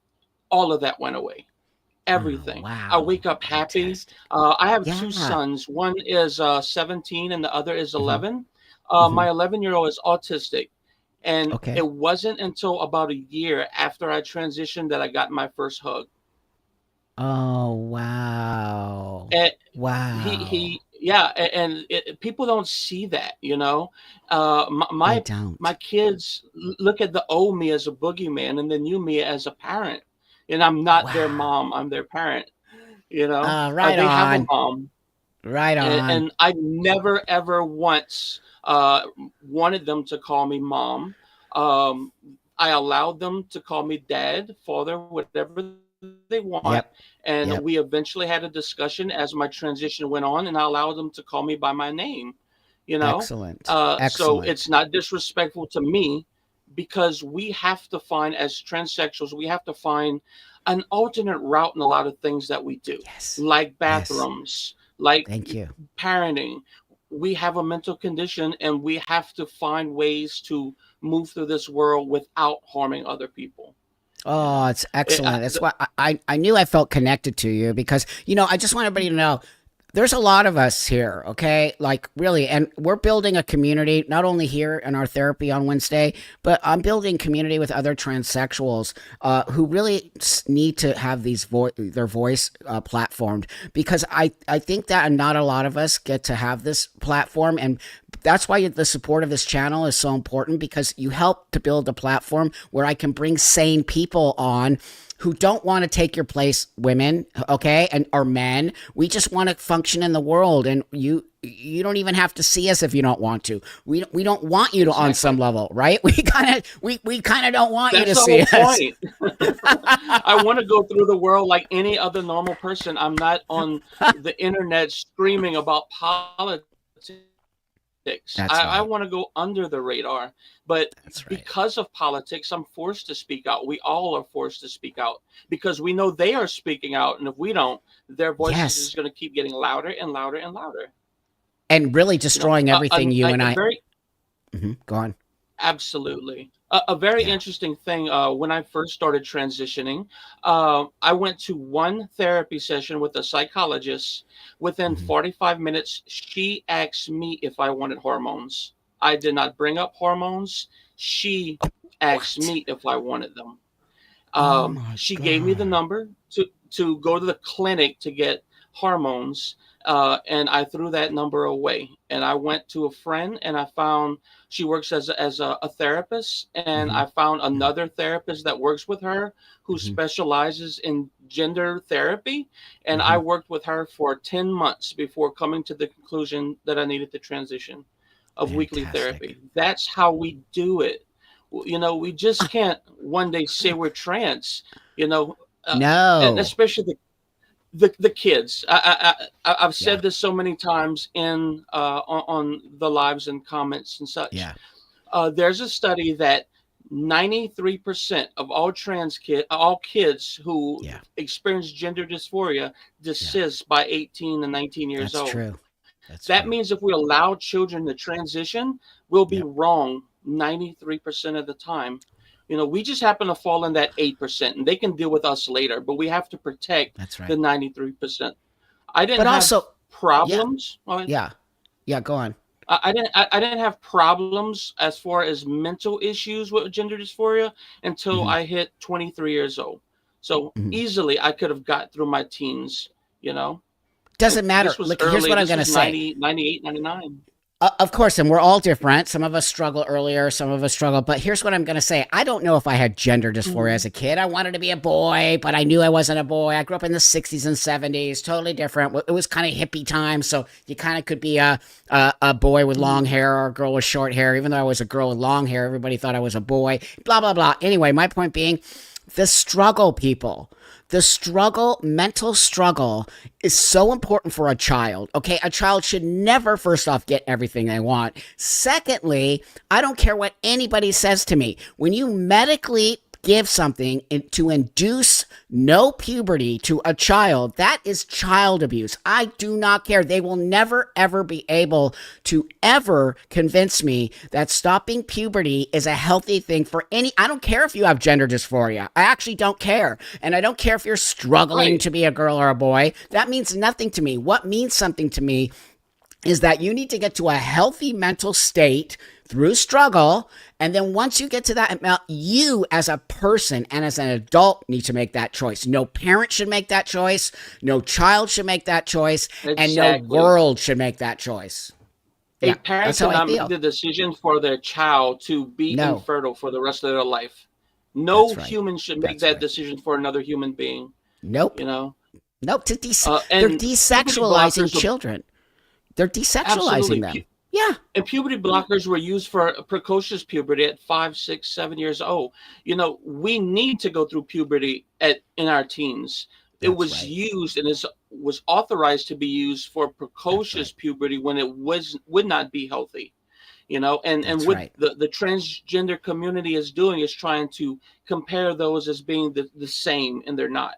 all of that went away, Oh, everything. I wow. wake up happy. Fantastic. I have two Yeah. sons. One is 17 and the other is Hmm. 11. Hmm. My 11-year-old is autistic. And it Okay. wasn't until about a year after I transitioned that I got my first hug. Oh, wow. And Wow. yeah, and people don't see that, They my don't. kids look at the old me as a boogeyman and the new me as a parent. And I'm not their Wow. mom, I'm their parent. Right They have a on. mom, Right on. and I never ever once wanted them to call me mom. Um, I allowed them to call me dad, father, whatever they want. Yep. And Yep. we eventually had a discussion as my transition went on, and I allowed them to call me by my name. You know, Excellent. so Excellent. it's not disrespectful to me because we have to find, as transsexuals, we have to find an alternate route in a lot of things that we do, Yes. like Yes. bathrooms, like Thank you. parenting. We have a mental condition, and we have to find ways to move through this world without harming other people. You Oh, know, it's excellent. It's what I knew I felt connected to you because, I just want everybody to know there's a lot of us here, okay? Like really, and we're building a community not only here in our therapy on Wednesday, but I'm building community with other transsexuals who really need to have their voice platformed because I think that not a lot of us get to have this platform, and that's why the support of this channel is so important because you help to build a platform where I can bring sane people on who don't want to take your place, women, okay, and or men. We just want to function in the world, and you don't even have to see us if you don't want to. We don't want you to on some level, right? We kind of don't want you to see us. That's the whole point. I want to go through the world like any other normal person. I'm not on the internet screaming about politics. I want to go under the radar, but because of politics, I'm forced to speak out. We all are forced to speak out because we know they are speaking out, and if we don't, their voices is going to keep getting louder and louder and louder, and really destroying everything you and I. Go on. Absolutely. A very interesting thing, when I first started transitioning, I went to one therapy session with a psychologist. Within 45 minutes, she asked me if I wanted hormones. I did not bring up hormones. She asked me if I wanted them. She gave me the number to go to the clinic to get hormones. And I threw that number away. And I went to a friend, and I found she works as a therapist. And I found another therapist that works with her who specializes in gender therapy. And I worked with her for 10 months before coming to the conclusion that I needed to transition of weekly therapy. That's how we do it. We just can't one day say we're trans, no. And especially the kids. I've said this so many times on the lives and comments and such. There's a study that 93% of all kids who experience gender dysphoria desist by 18 and 19 years old. True. That means if we allow children to transition, we'll be wrong 93% of the time. We just happen to fall in that 8%, and they can deal with us later, but we have to protect the 93%. I didn't have problems. Go on. I didn't have problems as far as mental issues with gender dysphoria until I hit 23 years old. So easily I could have got through my teens, Doesn't matter. Look, here's what I'm going to say. 98, 99. Of course, and we're all different. Some of us struggle earlier, some of us struggle. But here's what I'm going to say. I don't know if I had gender dysphoria as a kid. I wanted to be a boy, but I knew I wasn't a boy. I grew up in the 60s and 70s, totally different. It was kind of hippie time, so you kind of could be a boy with long hair or a girl with short hair. Even though I was a girl with long hair, everybody thought I was a boy, blah, blah, blah. Anyway, my point being, the struggle, people. The struggle, mental struggle, is so important for a child, okay? A child should never, first off, get everything they want. Secondly, I don't care what anybody says to me. When you medically give something to induce no puberty to a child, that is child abuse. I do not care. They will never, ever be able to ever convince me that stopping puberty is a healthy thing for I don't care if you have gender dysphoria. I actually don't care. And I don't care if you're struggling to be a girl or a boy. That means nothing to me. What means something to me is that you need to get to a healthy mental state through struggle. And then once you get to that, you as a person and as an adult need to make that choice. No parent should make that choice. No child should make that choice. And no world should make that choice. A parent cannot make the decision for their child to be infertile for the rest of their life. No human should make that decision for another human being. Nope. Nope. They're desexualizing children. They're desexualizing them. Yeah. And puberty blockers were used for precocious puberty at 5, 6, 7 years old. We need to go through puberty in our teens. It was used and was authorized to be used for precocious puberty when it would not be healthy. And what the transgender community is doing is trying to compare those as being the same, and they're not.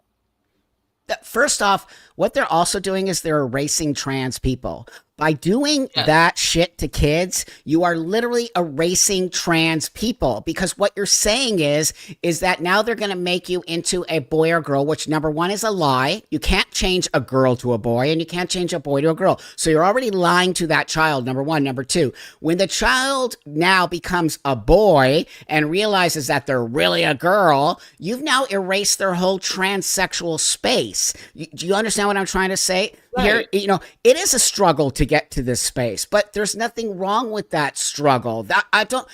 First off, what they're also doing is they're erasing trans people. By doing that shit to kids, you are literally erasing trans people, because what you're saying is that now they're going to make you into a boy or girl, which number one is a lie. You can't change a girl to a boy, and you can't change a boy to a girl. So you're already lying to that child, number one. Number two, when the child now becomes a boy and realizes that they're really a girl, you've now erased their whole transsexual space. Do you understand what I'm trying to say? Right. Here, it is a struggle to get to this space, but there's nothing wrong with that struggle. That I don't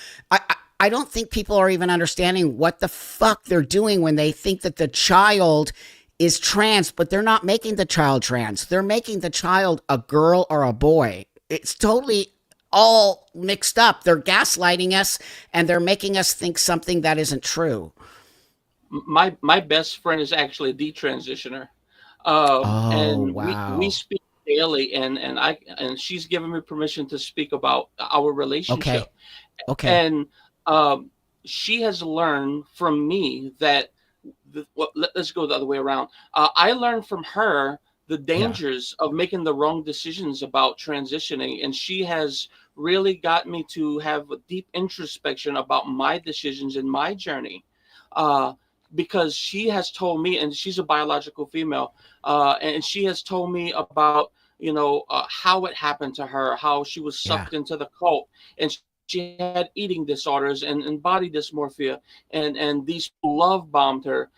think people are even understanding what the fuck they're doing when they think that the child is trans, but they're not making the child trans. They're making the child a girl or a boy. It's totally all mixed up. They're gaslighting us, and they're making us think something that isn't true. My best friend is actually a detransitioner. And wow. we speak daily, and she's given me permission to speak about our relationship. Okay. And she has learned from me that let's go the other way around. I learned from her the dangers of making the wrong decisions about transitioning, and she has really got me to have a deep introspection about my decisions in my journey. Because she has told me, and she's a biological female, and she has told me about, how it happened to her, how she was sucked into the cult, and she had eating disorders and body dysmorphia, and these love bombed her,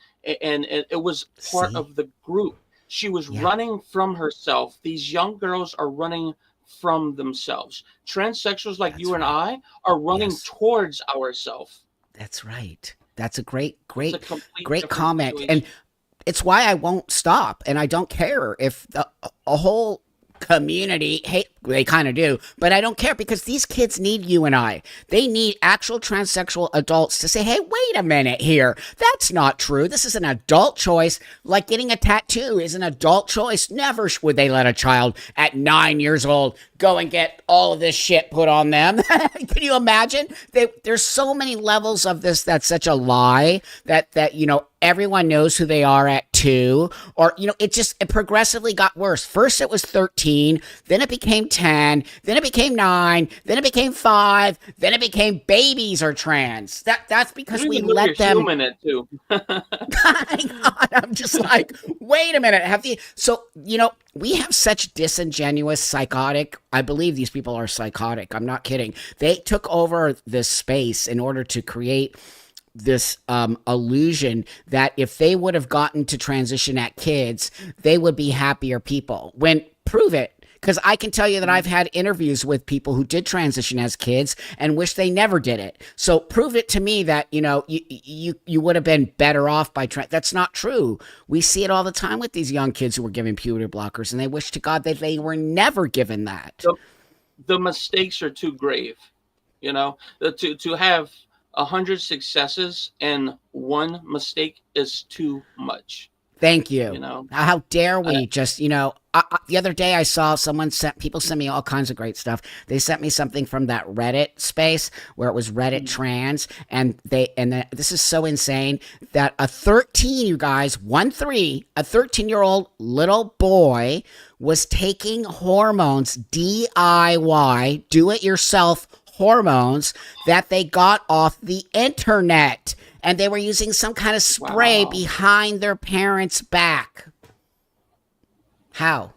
and it was part of the group. She was running from herself. These young girls are running from themselves. Transsexuals like you and I are running towards ourselves. That's right. That's a great comment. And it's why I won't stop. And I don't care if a whole community they kind of do, but I don't care, because these kids need you and I. They need actual transsexual adults to say, hey, wait a minute here. That's not true. This is an adult choice. Like getting a tattoo is an adult choice. Never would they let a child at 9 years old go and get all of this shit put on them. Can you imagine? There's so many levels of this. That's such a lie that everyone knows who they are at 2, or it progressively got worse. First it was 13, then it became 10, then it became 9, then it became 5, then it became babies are trans. That's because we let them human it too. God, I'm just like, wait a minute. We have such disingenuous, psychotic, I believe these people are psychotic. I'm not kidding. They took over this space in order to create this illusion that if they would have gotten to transition at kids, they would be happier people. When prove it. Because I can tell you that I've had interviews with people who did transition as kids and wish they never did it. So prove it to me that, you would have been better off by that's not true. We see it all the time with these young kids who were given puberty blockers, and they wish to God that they were never given that. So the mistakes are too grave, to have 100 successes and one mistake is too much. Thank you. How dare we just, the other day I saw people send me all kinds of great stuff. They sent me something from that Reddit space where it was Reddit trans, and this is so insane that a 13-year-old little boy was taking hormones, DIY, do it yourself hormones that they got off the internet. And they were using some kind of spray behind their parents' back. How?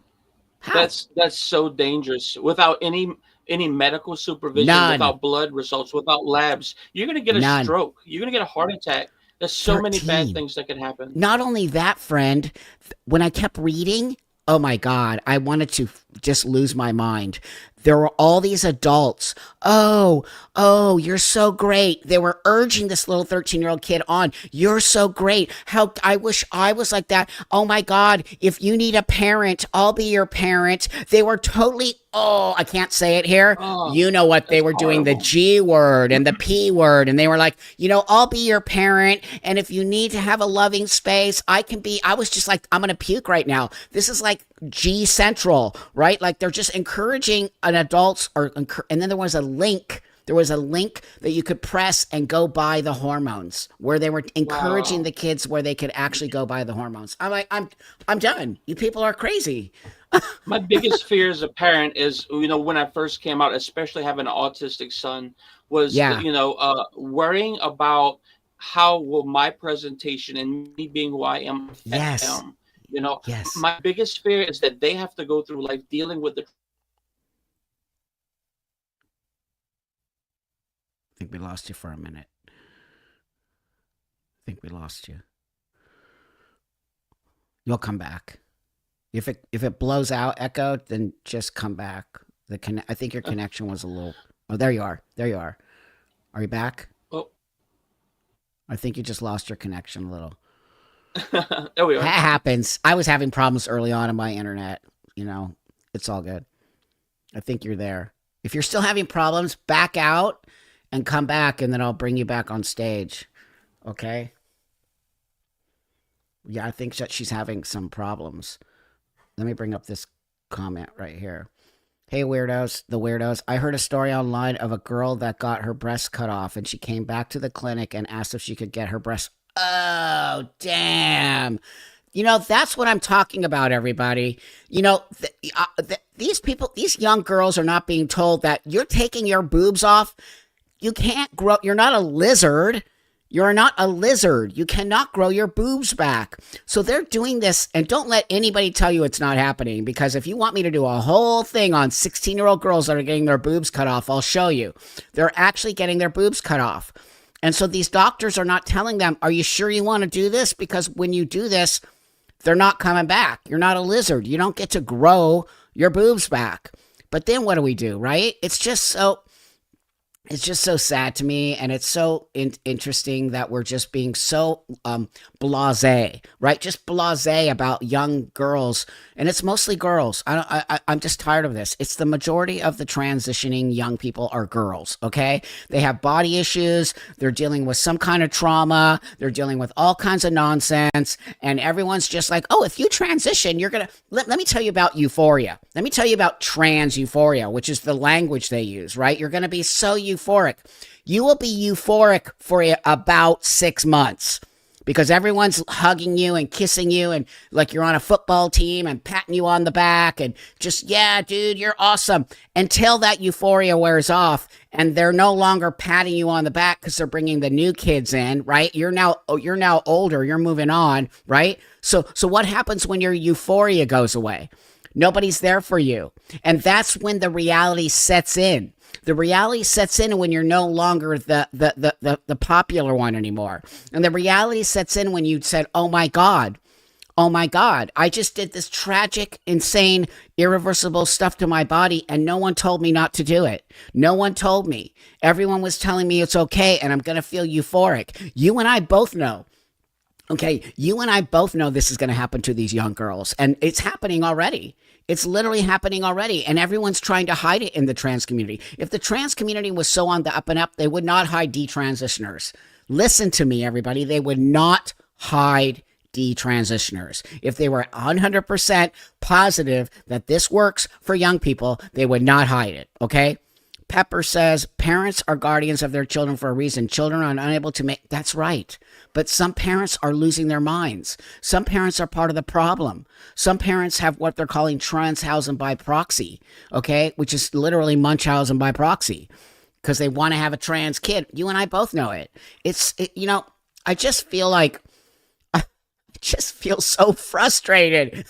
That's so dangerous. Without any medical supervision, without blood results, without labs, you're going to get a stroke. You're going to get a heart attack. There's so many bad things that could happen. Not only that, friend, when I kept reading, oh my God, I wanted to just lose my mind. There were all these adults. Oh, you're so great. They were urging this little 13-year-old kid on. You're so great. How I wish I was like that. Oh my God, if you need a parent, I'll be your parent. They were totally, I can't say it here. You know what they were doing, the G word and the P word. And they were like, I'll be your parent. And if you need to have a loving space, I was just like, I'm going to puke right now. This is like G Central, right? Like they're just encouraging an adults and then there was a link There was a link that you could press and go buy the hormones, where they were encouraging the kids where they could actually go buy the hormones. I'm like, I'm done. You people are crazy. My biggest fear as a parent is, when I first came out, especially having an autistic son, was, worrying about how will my presentation and me being who I am affect them. My biggest fear is that they have to go through life dealing with the. I think we lost you for a minute. You'll come back. If it blows out, Echo, then just come back. I think your connection was a little. Oh, there you are. Are you back? Oh, I think you just lost your connection a little. there we are. That happens. I was having problems early on in my internet. It's all good. I think you're there. If you're still having problems, back out and come back, and then I'll bring you back on stage. Okay? Yeah, I think that she's having some problems. Let me bring up this comment right here. Hey, weirdos. I heard a story online of a girl that got her breast cut off, and she came back to the clinic and asked if she could get her breast. Oh, damn. That's what I'm talking about, everybody. These people, these young girls are not being told that you're taking your boobs off. You can't grow. You're not a lizard. You're not a lizard. You cannot grow your boobs back. So they're doing this, and don't let anybody tell you it's not happening, because if you want me to do a whole thing on 16-year-old girls that are getting their boobs cut off, I'll show you. They're actually getting their boobs cut off. And so these doctors are not telling them, are you sure you want to do this? Because when you do this, they're not coming back. You're not a lizard. You don't get to grow your boobs back. But then what do we do, right? It's just so sad to me, and it's so interesting that we're just being so blasé, right? Just blasé about young girls, and it's mostly girls. I'm just tired of this. It's the majority of the transitioning young people are girls, okay? They have body issues. They're dealing with some kind of trauma. They're dealing with all kinds of nonsense, and everyone's just like, oh, if you transition, you're going to... Let me tell you about euphoria. Let me tell you about trans euphoria, which is the language they use, right? You're going to be so euphoric. You will be euphoric for about 6 months because everyone's hugging you and kissing you and like you're on a football team and patting you on the back and just, yeah, dude, you're awesome, until that euphoria wears off and they're no longer patting you on the back because they're bringing the new kids in, right? You're now older, you're moving on, right? So what happens when your euphoria goes away? Nobody's there for you. And that's when the reality sets in. The reality sets in when you're no longer the popular one anymore. And the reality sets in when you said, oh my God, I just did this tragic, insane, irreversible stuff to my body and no one told me not to do it. No one told me. Everyone was telling me it's okay and I'm going to feel euphoric. You and I both know. Okay, you and I both know this is going to happen to these young girls, and it's happening already. It's literally happening already, and everyone's trying to hide it in the trans community. If the trans community was so on the up and up, they would not hide detransitioners. Listen to me, everybody. They would not hide detransitioners. If they were 100% positive that this works for young people, they would not hide it, okay? Pepper says, parents are guardians of their children for a reason. Children are unable to make... That's right. But some parents are losing their minds. Some parents are part of the problem. Some parents have what they're calling Transhausen by proxy, okay? Which is literally Munchausen by proxy. Because they want to have a trans kid. You and I both know it. I just feel like... I just feel so frustrated.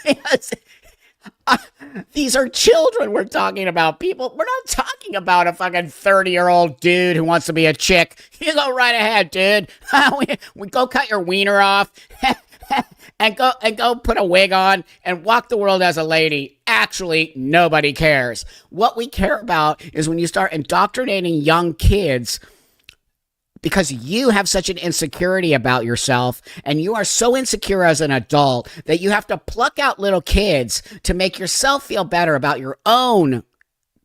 These are children we're talking about, people. We're not talking about a fucking 30-year-old dude who wants to be a chick. You go right ahead, dude. we go cut your wiener off and go put a wig on and walk the world as a lady. Actually, nobody cares. What we care about is when you start indoctrinating young kids because you have such an insecurity about yourself and you are so insecure as an adult that you have to pluck out little kids to make yourself feel better about your own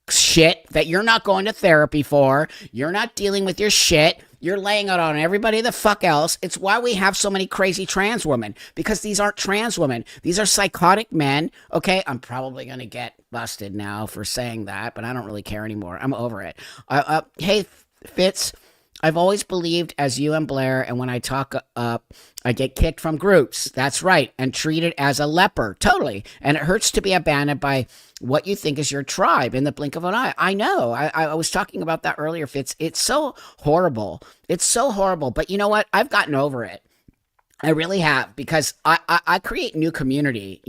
shit that you're not going to therapy for. You're not dealing with your shit. You're laying it on everybody the fuck else. It's why we have so many crazy trans women, because these aren't trans women. These are psychotic men. Okay, I'm probably going to get busted now for saying that, but I don't really care anymore. I'm over it. Hey, Fitz, I've always believed as you and Blair, and when I talk up, I get kicked from groups. That's right, and treated as a leper. Totally. And it hurts to be abandoned by what you think is your tribe in the blink of an eye. I know. I was talking about that earlier, Fitz. It's so horrible. It's so horrible. But you know what? I've gotten over it. I really have, because I create new community.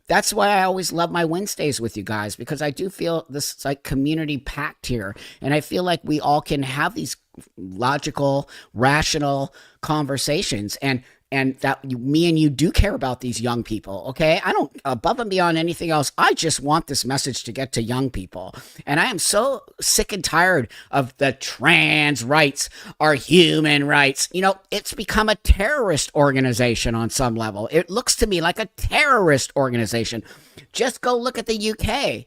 That's why I always love my Wednesdays with you guys, because I do feel this like community pact here, and I feel like we all can have these logical, rational conversations, and that me and you do care about these young people. Okay, I don't, above and beyond anything else, I just want this message to get to young people, and I am so sick and tired of the trans rights are human rights. You know, it's become a terrorist organization on some level. It looks to me like a terrorist organization. Just go look at the UK.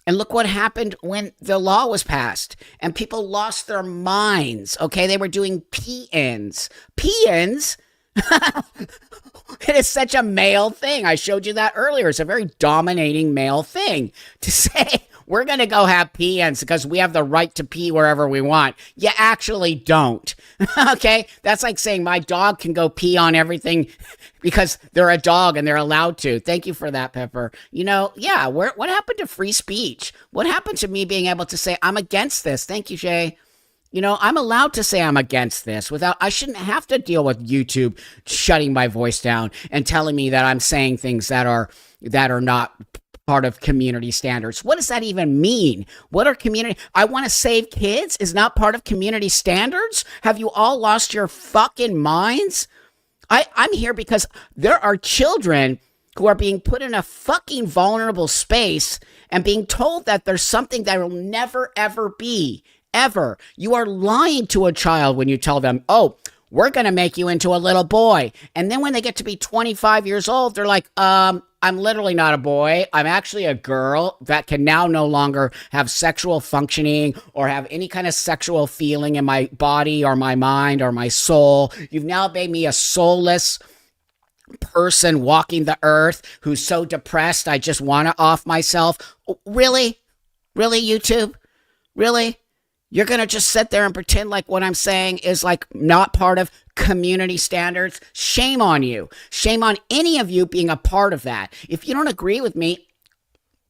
And look what happened when the law was passed and people lost their minds. Okay, they were doing PNs. PNs? It is such a male thing. I showed you that earlier. It's a very dominating male thing to say, we're going to go have PNs because we have the right to pee wherever we want. You actually don't. Okay? That's like saying my dog can go pee on everything because they're a dog and they're allowed to. Thank you for that, Pepper. You know, yeah, what happened to free speech? What happened to me being able to say, I'm against this? Thank you, Jay. You know, I'm allowed to say I'm against this without, I shouldn't have to deal with YouTube shutting my voice down and telling me that I'm saying things that are not part of community standards. What does that even mean? What are community? I want to save kids is not part of community standards? Have you all lost your fucking minds? I'm here because there are children who are being put in a fucking vulnerable space and being told that there's something that will never, ever be. Ever. You are lying to a child when you tell them, oh, we're going to make you into a little boy. And then when they get to be 25 years old, they're like, I'm literally not a boy. I'm actually a girl that can now no longer have sexual functioning or have any kind of sexual feeling in my body or my mind or my soul. You've now made me a soulless person walking the earth who's so depressed I just want to off myself. Really? Really, YouTube? Really? You're going to just sit there and pretend like what I'm saying is like not part of community standards? Shame on you. Shame on any of you being a part of that. If you don't agree with me,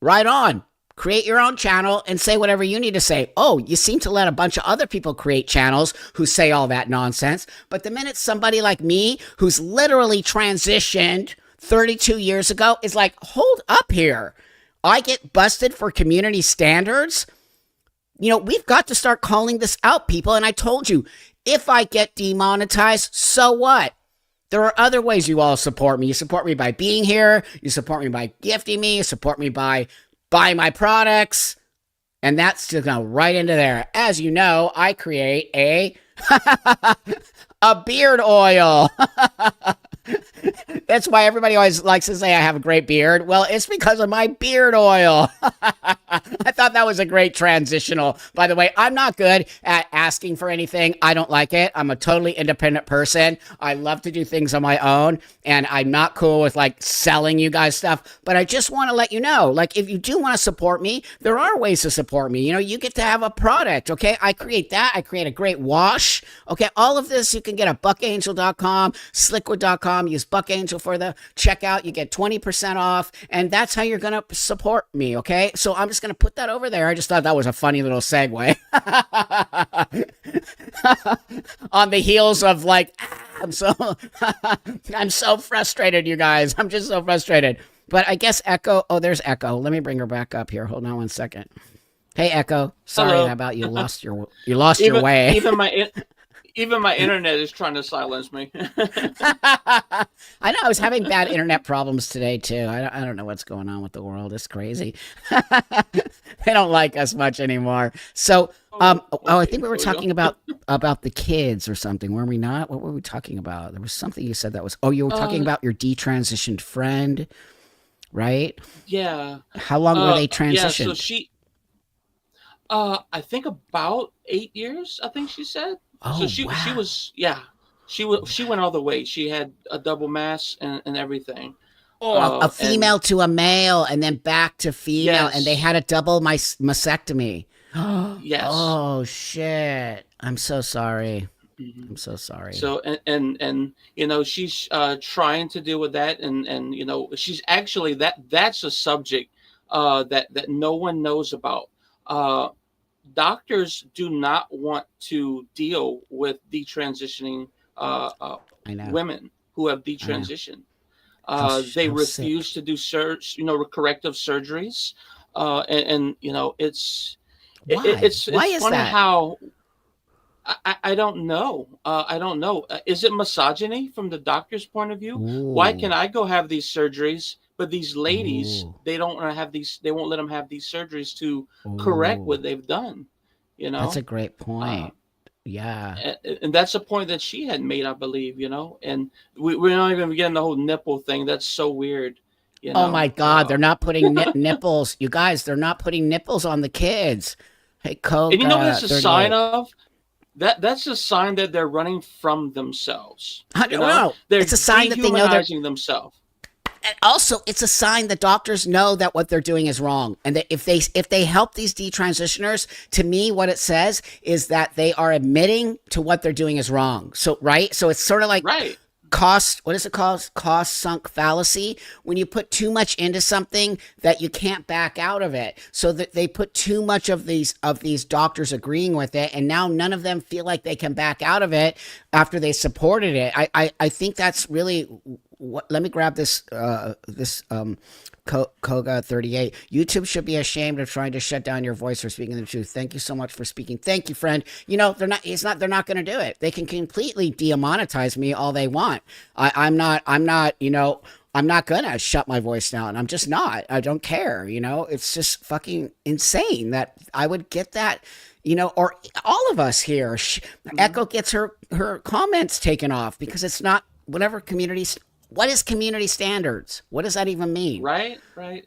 right on. Create your own channel and say whatever you need to say. Oh, you seem to let a bunch of other people create channels who say all that nonsense. But the minute somebody like me, who's literally transitioned 32 years ago, is like, hold up here. I get busted for community standards? You know, we've got to start calling this out, people. And I told you, if I get demonetized, so what? There are other ways you all support me. You support me by being here. You support me by gifting me. You support me by buying my products. And that's just going right into there. As you know, I create a beard oil. That's why everybody always likes to say I have a great beard. Well, it's because of my beard oil. I thought that was a great transitional. By the way, I'm not good at asking for anything. I don't like it. I'm a totally independent person. I love to do things on my own, and I'm not cool with like selling you guys stuff. But I just want to let you know, like, if you do want to support me, there are ways to support me. You know, you get to have a product. Okay, I create that. I create a great wash. Okay, all of this you can get at buckangel.com, slickwood.com. Use Buckangel for the checkout. You get 20% off, and that's how you're going to support me, okay? So I'm just going to put that over there. I just thought that was a funny little segue. On the heels of like, I'm so frustrated, you guys. I'm just so frustrated. But I guess Echo, oh, there's Echo. Let me bring her back up here. Hold on one second. Hey, Echo. Sorry about you lost your way. Even my internet is trying to silence me. I know. I was having bad internet problems today, too. I don't know what's going on with the world. It's crazy. They don't like us much anymore. So, I think we were talking about the kids or something, were we not? What were we talking about? There was something you said that was, you were talking about your detransitioned friend, right? Yeah. How long were they transitioned? Yeah, so she, I think about 8 years, I think she said. So Oh, she wow. was, yeah, she went all the way. She had a double mass and everything. Oh, a And female to a male and then back to female, and they yes, had a double mastectomy. yes. Oh, shit. I'm so sorry. Mhm. I'm so sorry. So and she's trying to deal with that, and she's actually, that's a subject that no one knows about. Uh, Doctors do not want to deal with detransitioning I know. women who have I know. detransitioned. They How sick. refuse to do corrective surgeries, and Why? Why it's is funny that? how I don't know. I don't know. Is it misogyny from the doctor's point of view? Why can Ooh. I go have these surgeries, but these ladies, Ooh. they don't wanna have these. They won't let them have these surgeries to correct Ooh. what they've done. You That's a know, great uh, point. Yeah. and that's a point that she had made, I believe. And we're not even getting the whole nipple thing. That's so weird. You Oh my know. God, they're not putting nipples. You guys, they're not putting nipples on the kids. Hey, And you know what that's Koga a sign 38. of? That's a sign that they're running from themselves. I You don't know, know. they're It's a sign that they know they're. dehumanizing themselves. And also, it's a sign that doctors know that what they're doing is wrong, and that if they help these detransitioners, to me, what it says is that they are admitting to what they're doing is wrong. So right, so it's sort of like Right. cost, what is it called, cost sunk fallacy, when you put too much into something that you can't back out of it. So that they put too much of these doctors agreeing with it, and now none of them feel like they can back out of it after they supported it. I think that's really what. Let me grab this Koga 38. YouTube should be ashamed of trying to shut down your voice for speaking the truth. Thank you so much for speaking. Thank you, friend. They're not going to do it. They can completely demonetize me all they want. I'm not gonna shut my voice down. I'm just not. I don't care. It's just fucking insane that I would get that. Or all of us here. Mhm. Echo gets her comments taken off because it's not whatever communities. What is community standards? What does that even mean? Right, right.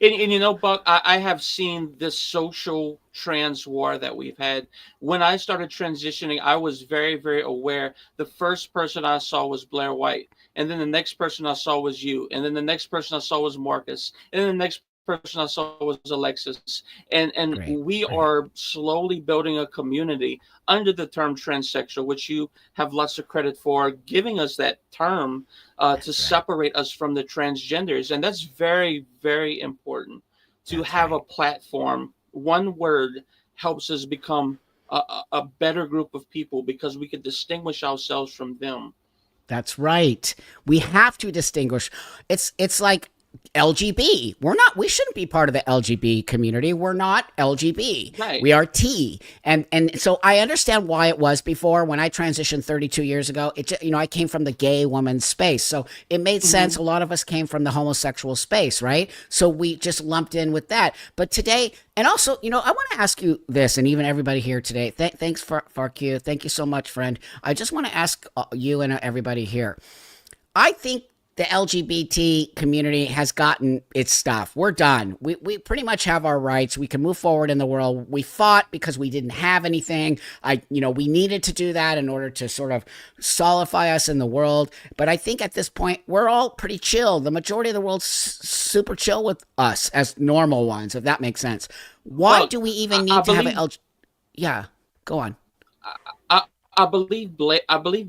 And Buck, I have seen this social trans war that we've had. When I started transitioning, I was very, very aware. The first person I saw was Blair White, and then the next person I saw was you, and then the next person I saw was Marcus, and then the next person I saw was Alexis. And Great, we great. are slowly building a community under the term transsexual, which you have lots of credit for giving us that term to That's right. separate us from the transgenders. And that's very, very important to That's have a right. platform. One word helps us become a better group of people because we can distinguish ourselves from them. That's right. We have to distinguish. It's like LGB. We shouldn't be part of the LGB community. We're not LGB. Right. We are T. And so I understand why it was before when I transitioned 32 years ago. I came from the gay woman space. So it made sense. Hmm. A lot of us came from the homosexual space, right? So we just lumped in with that. But today, and also, I want to ask you this, and even everybody here today. Thanks for Farq. Thank you so much, friend. I just want to ask you and everybody here. I think the LGBT community has gotten its stuff. We're done. We pretty much have our rights. We can move forward in the world. We fought because we didn't have anything. We needed to do that in order to sort of solidify us in the world. But I think at this point, we're all pretty chill. The majority of the world's super chill with us as normal ones, if that makes sense. Why Buck, do we I, even I need to have a believe L? Yeah, go on. I, I believe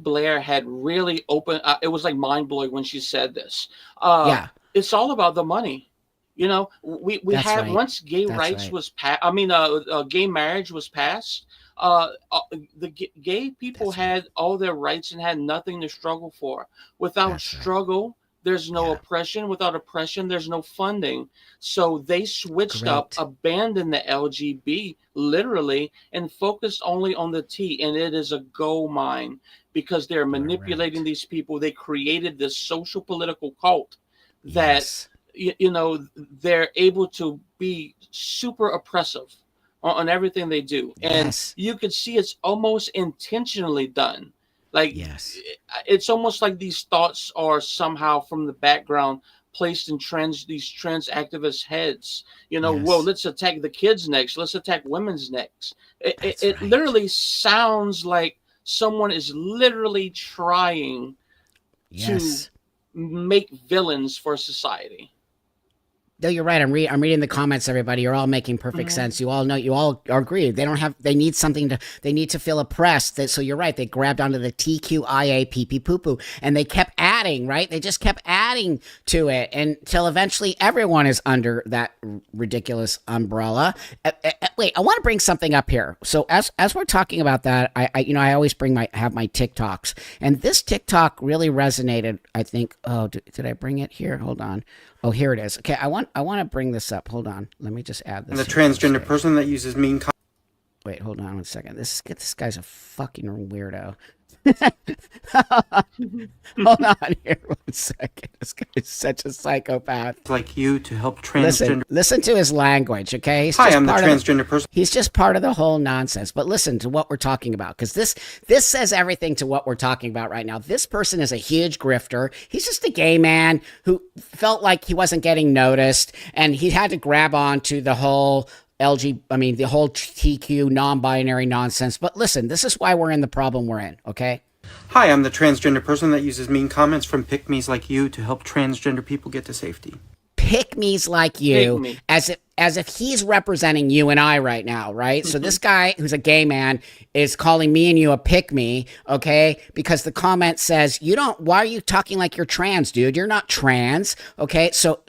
Blair had really open. It was like mind blowing when she said this. Uh, Yeah, it's all about the money. We that's had, right. once gay That's rights right. was passed. I mean, gay marriage was passed. The gay people That's right. had all their rights and had nothing to struggle for. Without That's right. struggle, there's no Yeah, oppression. Without oppression, there's no funding. So they switched up, great. abandoned the LGB literally, and focused only on the T. And it is a gold mine because they're manipulating Correct. these people. They created this social political cult that Yes. they're able to be super oppressive on everything they do, and Yes. you could see it's almost intentionally done. Like, Yes. it's almost like these thoughts are somehow from the background placed in these trans activist heads. Yes. Well, let's attack the kids next. Let's attack women's next. It right. literally sounds like someone is literally trying Yes. to make villains for society. No, you're right. I'm reading the comments, everybody. You're all making perfect sense. You all know, you all agree. They need to feel oppressed. So you're right. They grabbed onto the TQIA pee pee poo poo and they kept adding, right? They just kept adding to it until eventually everyone is under that ridiculous umbrella. Wait, I want to bring something up here. So as we're talking about that, I always have my TikToks, and this TikTok really resonated. I think, did I bring it here? Hold on. Oh, here it is. Okay, I want to bring this up. Hold on. Let me just add this. And the transgender person that uses mean Wait, hold on 1 second. This guy's a fucking weirdo. Hold on here 1 second. This guy is such a psychopath. like you to help transgender. Listen to his language, okay? Hi, I'm the transgender person. He's just part of the whole nonsense. But listen to what we're talking about, because this says everything to what we're talking about right now. This person is a huge grifter. He's just a gay man who felt like he wasn't getting noticed, and he had to grab on to the whole the whole TQ non-binary nonsense. But listen, this is why we're in the problem we're in, okay? Hi, I'm the transgender person that uses mean comments from pick-me's like you to help transgender people get to safety. Pick-me's like you, Pick-me. as if he's representing you and I right now, right? So this guy who's a gay man is calling me and you a pick-me, okay? Because the comment says, why are you talking like you're trans, dude? You're not trans, okay? So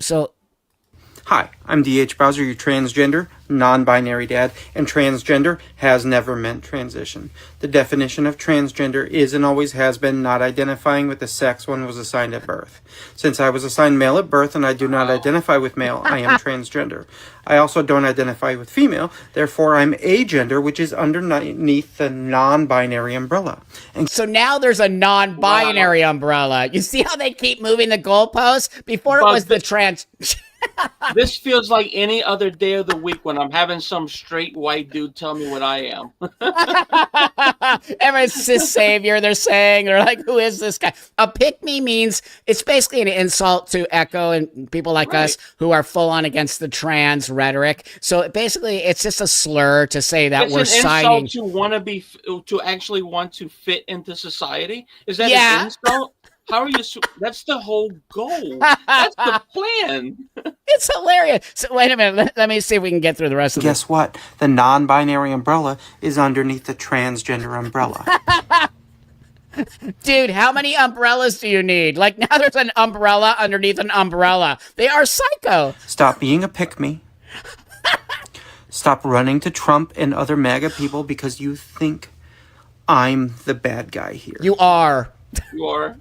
Hi, I'm DH Bowser, your transgender, non-binary dad, and transgender has never meant transition. The definition of transgender is and always has been not identifying with the sex one was assigned at birth. Since I was assigned male at birth and I do not identify with male, I am transgender. I also don't identify with female, therefore I'm agender, which is underneath the non-binary umbrella. And so now there's a non-binary umbrella. You see how they keep moving the goalposts? Before it was the trans... This feels like any other day of the week when I'm having some straight white dude tell me what I am. Everyone's cis savior, they're saying. They're like, who is this guy? A pick-me means, it's basically an insult to Echo and people like us who are full on against the trans rhetoric. So basically, it's just a slur to say that we're siding. It's an insult to actually want to fit into society? Is that an insult? How are you? That's the whole goal. That's the plan. It's hilarious. So wait a minute. Let me see if we can get through the rest of this. Guess what? The non-binary umbrella is underneath the transgender umbrella. Dude, how many umbrellas do you need? Like, now there's an umbrella underneath an umbrella. They are psycho. Stop being a pick-me. Stop running to Trump and other MAGA people because you think I'm the bad guy here. You are. You are.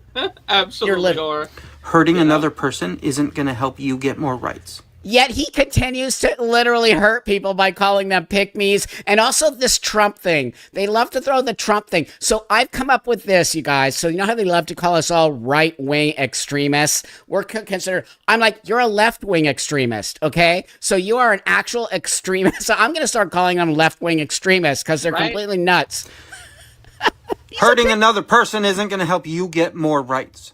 Absolutely are. Hurting another person isn't going to help you get more rights. Yet he continues to literally hurt people by calling them pick-me's. And also this Trump thing. They love to throw the Trump thing. So I've come up with this, you guys. So you know how they love to call us all right-wing extremists? We're considered, I'm like, you're a left-wing extremist, okay? So you are an actual extremist. So I'm going to start calling them left-wing extremists because they're completely nuts. Hurting another person isn't going to help you get more rights.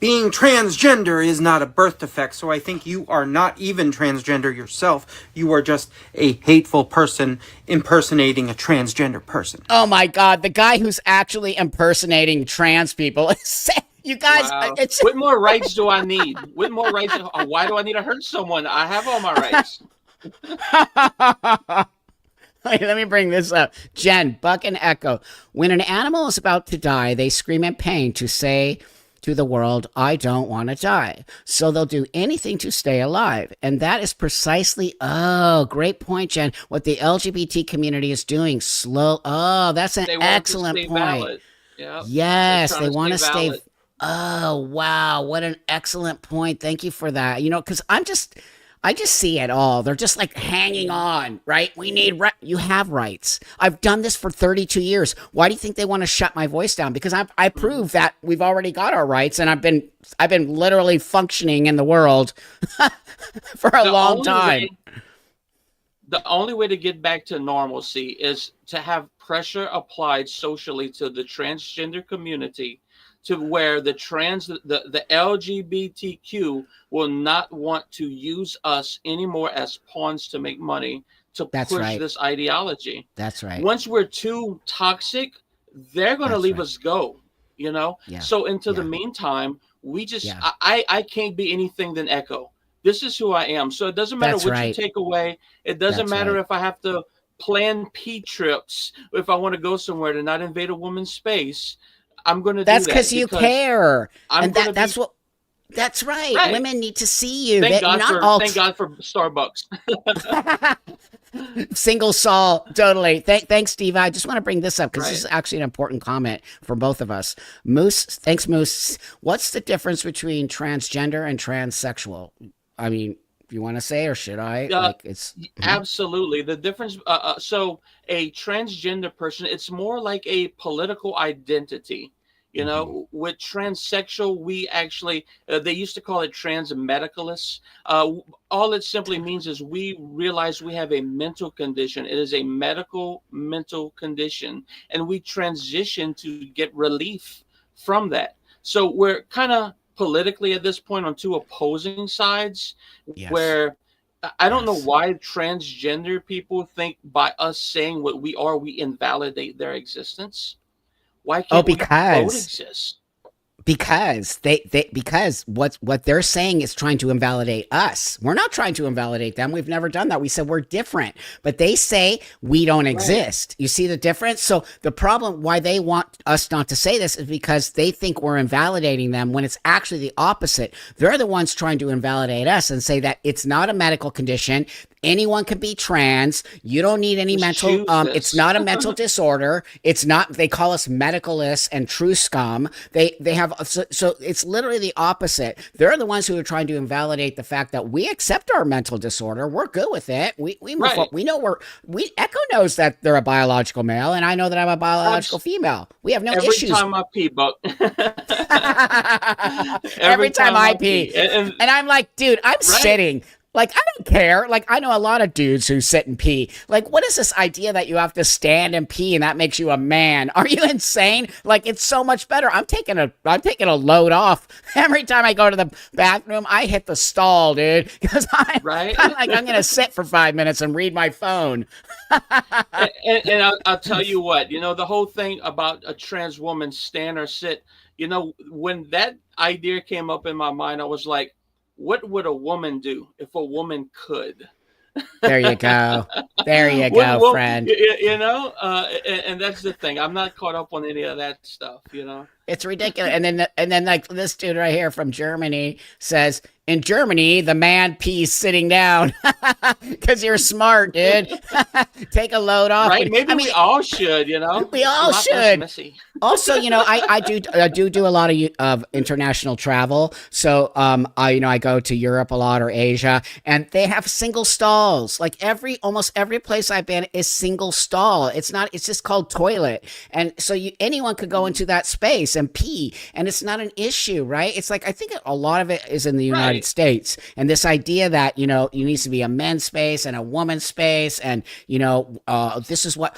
Being transgender is not a birth defect, so I think you are not even transgender yourself. You are just a hateful person impersonating a transgender person. Oh my God, the guy who's actually impersonating trans people is... You guys, what more rights do I need? What more rights? Why do I need to hurt someone? I have all my rights. Let me bring this up. Jen, Buck, and Echo. When an animal is about to die, they scream in pain to say to the world, I don't want to die. So they'll do anything to stay alive. And that is precisely, great point, Jen, what the LGBT community is doing. That's an excellent point. Valid. Yep. Yes, they want to stay. Oh, wow. What an excellent point. Thank you for that. Because I just see it all. They're just like hanging on, right? We need you have rights. I've done this for 32 years. Why do you think they want to shut my voice down? Because I prove that we've already got our rights, and I've been literally functioning in the world for a long time. The only way to get back to normalcy is to have pressure applied socially to the transgender community to where the LGBTQ will not want to use us anymore as pawns to make money to push this ideology. That's right. Once we're too toxic, they're going to leave us go, you know? Yeah. So until the meantime, we just, I can't be anything than Echo. This is who I am. So it doesn't matter what you take away. It doesn't matter if I have to plan P trips, if I want to go somewhere to not invade a woman's space. I'm going to do that. That's because you care. That's what. That's right. Right. Women need to see you. Thank God for Starbucks. Single Saul, totally. Thanks, Steve. I just want to bring this up because this is actually an important comment for both of us. Moose, thanks, Moose. What's the difference between transgender and transsexual? I mean, if you want to say, or should I? Absolutely. The difference. So a transgender person, it's more like a political identity. You know, with transsexual, we actually, they used to call it trans medicalists. All it simply means is we realize we have a mental condition. It is a mental condition, and we transition to get relief from that. So we're kind of politically at this point on two opposing sides, where I don't know why transgender people think by us saying what we are, we invalidate their existence. Why can't we both exist? Because because what they're saying is trying to invalidate us. We're not trying to invalidate them. We've never done that. We said we're different, but they say we don't exist. You see the difference? So the problem why they want us not to say this is because they think we're invalidating them when it's actually the opposite. They're the ones trying to invalidate us and say that it's not a medical condition. Anyone can be trans. You don't need any mental. It's not a mental disorder. It's not. They call us medicalists and true scum. They have. So it's literally the opposite. They're the ones who are trying to invalidate the fact that we accept our mental disorder. We're good with it. We know Echo knows that they're a biological male, and I know that I'm a biological female. We have no issues. Every time I pee, Buck. Every time I pee, and I'm like, dude, I'm sitting. Like, I don't care. Like, I know a lot of dudes who sit and pee. Like, what is this idea that you have to stand and pee and that makes you a man? Are you insane? Like, it's so much better. I'm taking a load off. Every time I go to the bathroom, I hit the stall, dude. Because I'm going to sit for 5 minutes and read my phone. and I'll tell you what, you know, the whole thing about a trans woman stand or sit, you know, when that idea came up in my mind, I was like, what would a woman do if a woman could? There you go. There you go, friend. You know, and that's the thing. I'm not caught up on any of that stuff, you know. It's ridiculous. And then like this dude right here from Germany says, in Germany, the man pees sitting down because you're smart, dude. Take a load off. Right? Maybe we all should, you know. We all should. Also, you know, I do a lot of international travel. So, I go to Europe a lot or Asia, and they have single stalls. Like almost every place I've been is single stall. It's just called toilet. And so anyone could go into that space and pee, and it's not an issue, right? It's like, I think a lot of it is in the United States, and this idea that, you know, you needs to be a men's space and a woman's space, and, you know, this is what,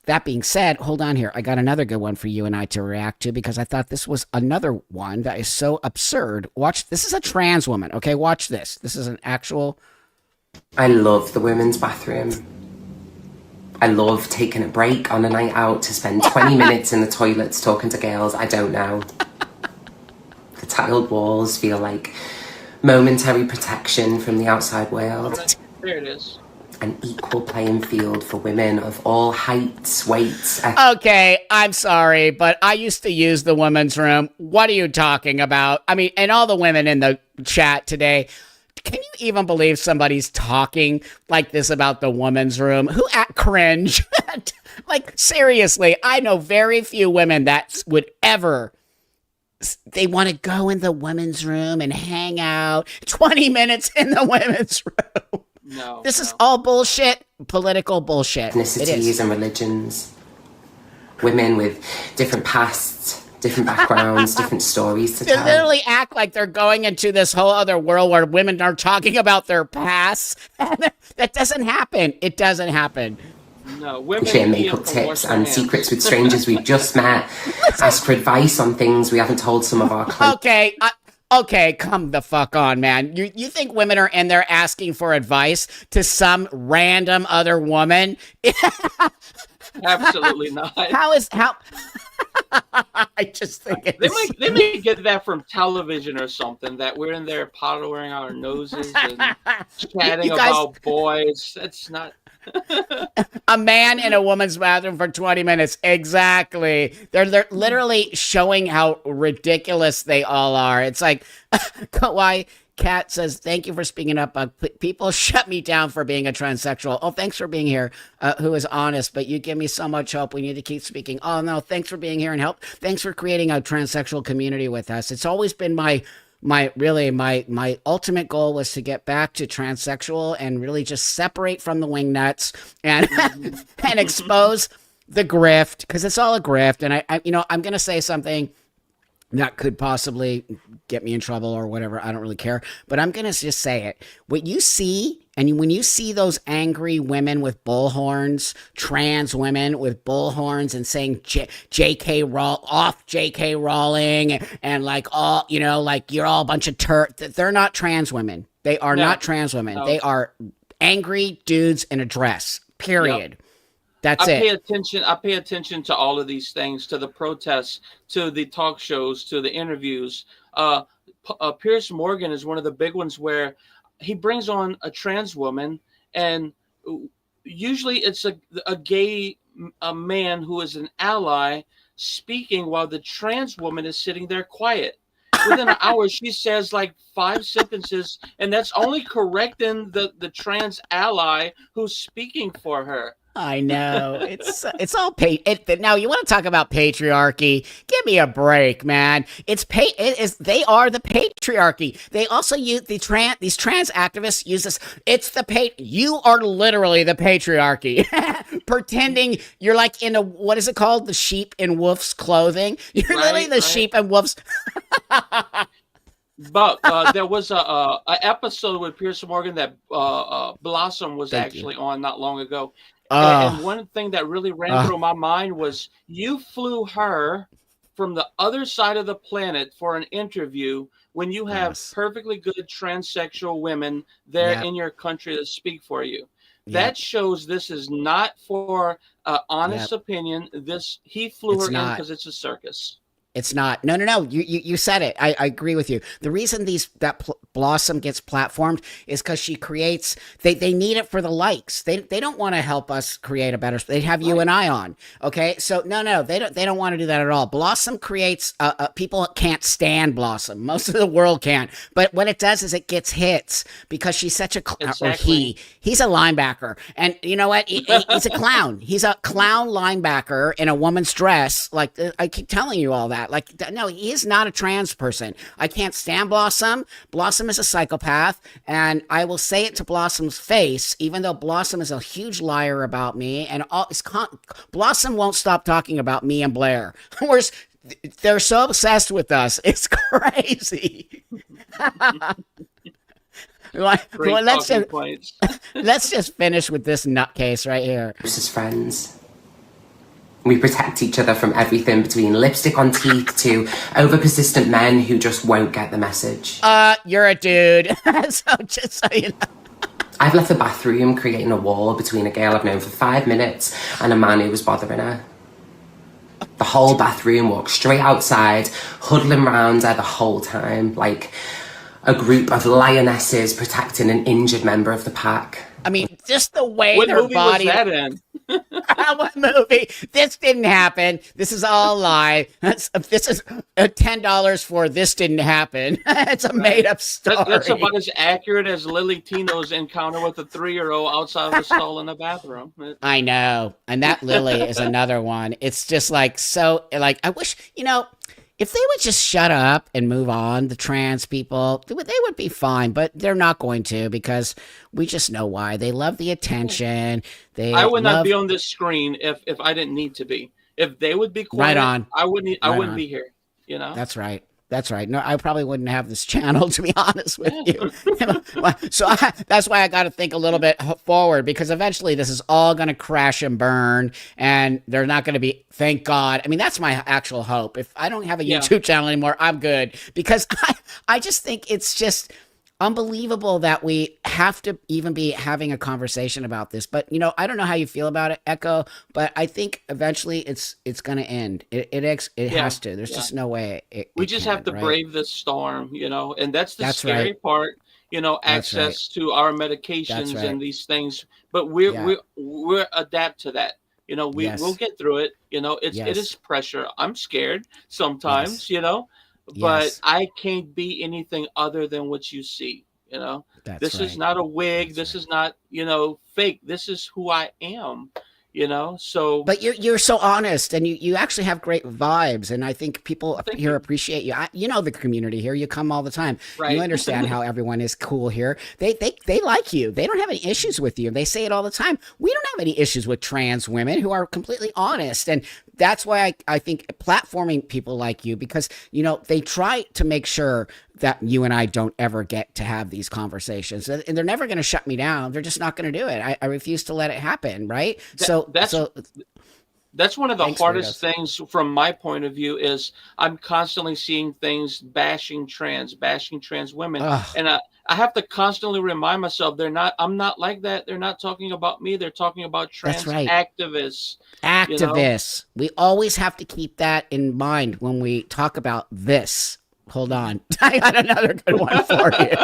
that being said, hold on here. I got another good one for you and I to react to because I thought this was another one that is so absurd. Watch, this is a trans woman. Okay, watch this. This is an actual. I love the women's bathroom. I love taking a break on a night out to spend 20 minutes in the toilets talking to girls I don't know. The tiled walls feel like momentary protection from the outside world. There it is. An equal playing field for women of all heights, weights. Okay, I'm sorry, but I used to use the women's room. What are you talking about? I mean, and all the women in the chat today, can you even believe somebody's talking like this about the women's room? Who at cringe? Like, seriously, I know very few women that would ever. They want to go in the women's room and hang out 20 minutes in the women's room. No, this is all bullshit, political bullshit. Ethnicities and religions. Women with different pasts, different backgrounds, different stories to tell. They literally act like they're going into this whole other world where women are talking about their past. That doesn't happen. It doesn't happen. No, We women share pee makeup and wash tips their and hands. secrets with strangers we've just met. Ask for advice on things we haven't told some of our close. Okay, okay, come the fuck on, man. You think women are in there asking for advice to some random other woman? Absolutely not. How? I just think it's. They may get that from television or something, that we're in there powdering our noses and chatting You guys, about boys. That's not. a man in a woman's bathroom for 20 minutes. Exactly. They're literally showing how ridiculous they all are. It's like, why? Kat says, thank you for speaking up. People shut me down for being a transsexual. Oh, thanks for being here. Who is honest, but you give me so much hope. We need to keep speaking. Oh, no, thanks for being here and help. Thanks for creating a transsexual community with us. It's always been my ultimate goal was to get back to transsexual and really just separate from the wingnuts and and expose the grift, because it's all a grift. And I'm going to say something that could possibly get me in trouble or whatever. I don't really care, but I'm going to just say it. What you see, and when you see those angry women with bullhorns, trans women with bullhorns and saying J.K. Rowling and like all, like you're all a bunch of they're not trans women. They are not trans women. No. They are angry dudes in a dress, period. Yep. That's it. I pay attention to all of these things, to the protests, to the talk shows, to the interviews. Piers Morgan is one of the big ones where he brings on a trans woman, and usually it's a gay man who is an ally speaking while the trans woman is sitting there quiet. Within an hour, she says like 5 sentences, and that's only correcting the trans ally who's speaking for her. I know it's all now you want to talk about patriarchy? Give me a break, man. They are the patriarchy. They also use these trans activists use this. It's you are literally the patriarchy, pretending you're like in what is it called? The sheep in wolf's clothing. You're literally the sheep in wolf's. But there was a episode with Piers Morgan that Blossom was actually on not long ago. And one thing that really ran through my mind was, you flew her from the other side of the planet for an interview when you have perfectly good transsexual women there in your country to speak for you. That shows this is not for honest opinion. He flew her in because it's a circus. It's not. No. You said it. I agree with you. The reason Blossom gets platformed is because she creates. They need it for the likes. They don't want to help us create a better. They have you and I on. Okay, so no. They don't want to do that at all. Blossom creates. People can't stand Blossom. Most of the world can't. But what it does is it gets hits because she's such a. Exactly. He's a linebacker, and you know what? He's a clown. He's a clown linebacker in a woman's dress. Like I keep telling you all that. Like, no, he is not a trans person. I can't stand Blossom. Blossom is a psychopath, and I will say it to Blossom's face, even though Blossom is a huge liar about me, and Blossom won't stop talking about me and Blair. They're so obsessed with us. It's crazy. Let's just finish with this nutcase right here. As friends. We protect each other from everything between lipstick on teeth to over-persistent men who just won't get the message. You're a dude. So just so you know. I've left the bathroom creating a wall between a girl I've known for 5 minutes and a man who was bothering her. The whole bathroom walked straight outside, huddling round her the whole time, like a group of lionesses protecting an injured member of the pack. I mean, just the way what their movie body. Was that in? What movie? This didn't happen. This is all a lie. This is $10 for this didn't happen. It's a made-up story. That's about as accurate as Lily Tino's encounter with a 3-year-old outside of a stall in the bathroom. I know, and that Lily is another one. It's just like so. Like I wish if they would just shut up and move on, the trans people, they would be fine, but they're not going to because we just know why. They love the attention. I would not be on this screen if I didn't need to be. If they would be quiet, right on. I wouldn't be here. That's right. That's right. No, I probably wouldn't have this channel, to be honest with you. So that's why I got to think a little bit forward, because eventually this is all going to crash and burn, and they're not going to be, thank God. I mean, that's my actual hope. If I don't have a YouTube channel anymore, I'm good, because I just think it's just unbelievable that we have to even be having a conversation about this. But, I don't know how you feel about it, Echo, but I think eventually it's going to end. It has to. There's just no way. We just have to brave this storm, and that's the scary part, access to our medications and these things. But we're adapt to that. We'll get through it. It is pressure. I'm scared sometimes, but I can't be anything other than what you see. This is not a wig. This is not, fake. This is who I am. So. But you're so honest, and you actually have great vibes, and I think people here appreciate you. You know the community here. You come all the time. Right. You understand how everyone is cool here. They like you. They don't have any issues with you. They say it all the time. We don't have any issues with trans women who are completely honest, and that's why I think platforming people like you, because they try to make sure that you and I don't ever get to have these conversations, and they're never going to shut me down. They're just not going to do it. I refuse to let it happen. Right. That's one of the hardest things from my point of view is I'm constantly seeing things bashing trans women. Ugh. And I have to constantly remind myself I'm not like that. They're not talking about me. They're talking about trans activists. Activists. We always have to keep that in mind when we talk about this. Hold on. I got another good one for you.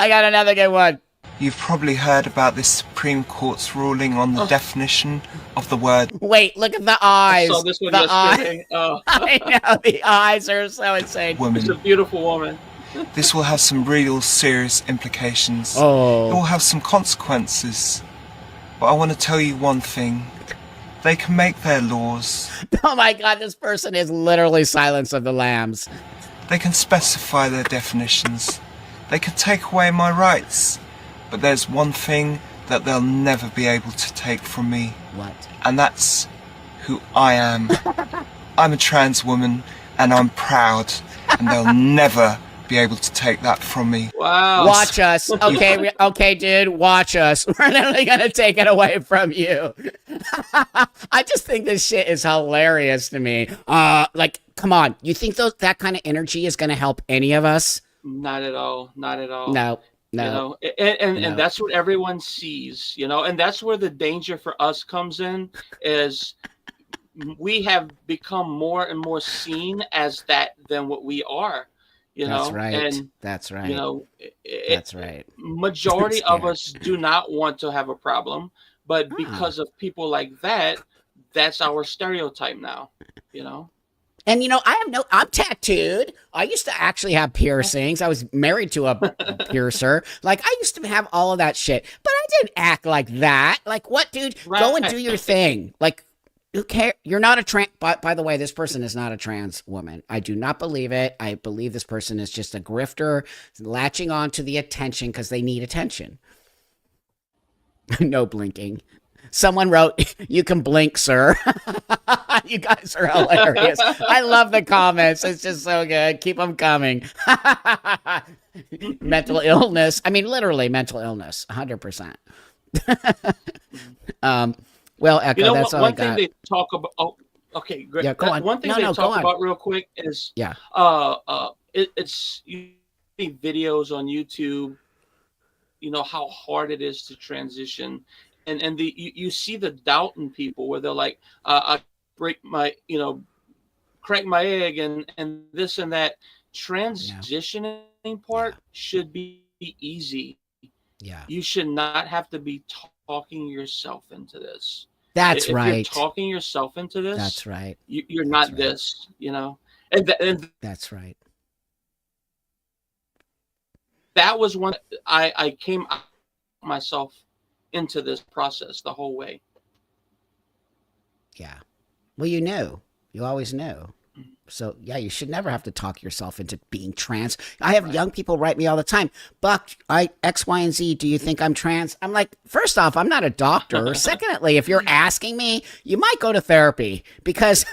I got another good one. You've probably heard about this Supreme Court's ruling on the definition of the word. Wait, look at the eyes. I saw this one yesterday. I know, the eyes are so insane. Woman. It's a beautiful woman. This will have some real serious implications. Oh. It will have some consequences. But I want to tell you one thing. They can make their laws. Oh my God, this person is literally Silence of the Lambs. They can specify their definitions. They can take away my rights. But there's one thing that they'll never be able to take from me. What? And that's who I am. I'm a trans woman, and I'm proud. And they'll never be able to take that from me. Wow. Watch us. Okay, okay, dude, watch us. We're literally going to take it away from you. I just think this shit is hilarious to me. Come on. You think that kind of energy is going to help any of us? Not at all. Not at all. No. No. And that's what everyone sees, and that's where the danger for us comes in, is we have become more and more seen as that than what we are, That's right. And that's right. That's right. Majority of us do not want to have a problem, but because of people like that, that's our stereotype now, And I'm tattooed. I used to actually have piercings. I was married to a piercer. Like, I used to have all of that shit, but I didn't act like that. Like, what, dude? Right. Go and do your thing. Like, who cares? You're not a trans. By the way, this person is not a trans woman. I do not believe it. I believe this person is just a grifter latching on to the attention because they need attention. No blinking. Someone wrote, "You can blink, sir." You guys are hilarious. I love the comments. It's just so good. Keep them coming. Mental illness. I mean, literally mental illness. 100%. Well, Echo, that's all I got. One thing they talk about. Oh, okay, great. Yeah, go on. One thing they talk about real quick is it's you see videos on YouTube. How hard it is to transition. And you see the doubt in people where they're like, I break my, crack my egg and this and that. Transitioning part should be easy. Yeah. You should not have to be talking yourself into this. That's if right. You're talking yourself into this. That's right. You're not right. This, And that's right. That was one I came out myself into this process the whole way. Yeah. Well, you always knew. So yeah, you should never have to talk yourself into being trans. I have young people write me all the time, Buck, X, Y, and Z, do you think I'm trans? I'm like, first off, I'm not a doctor. Secondly, if you're asking me, you might go to therapy because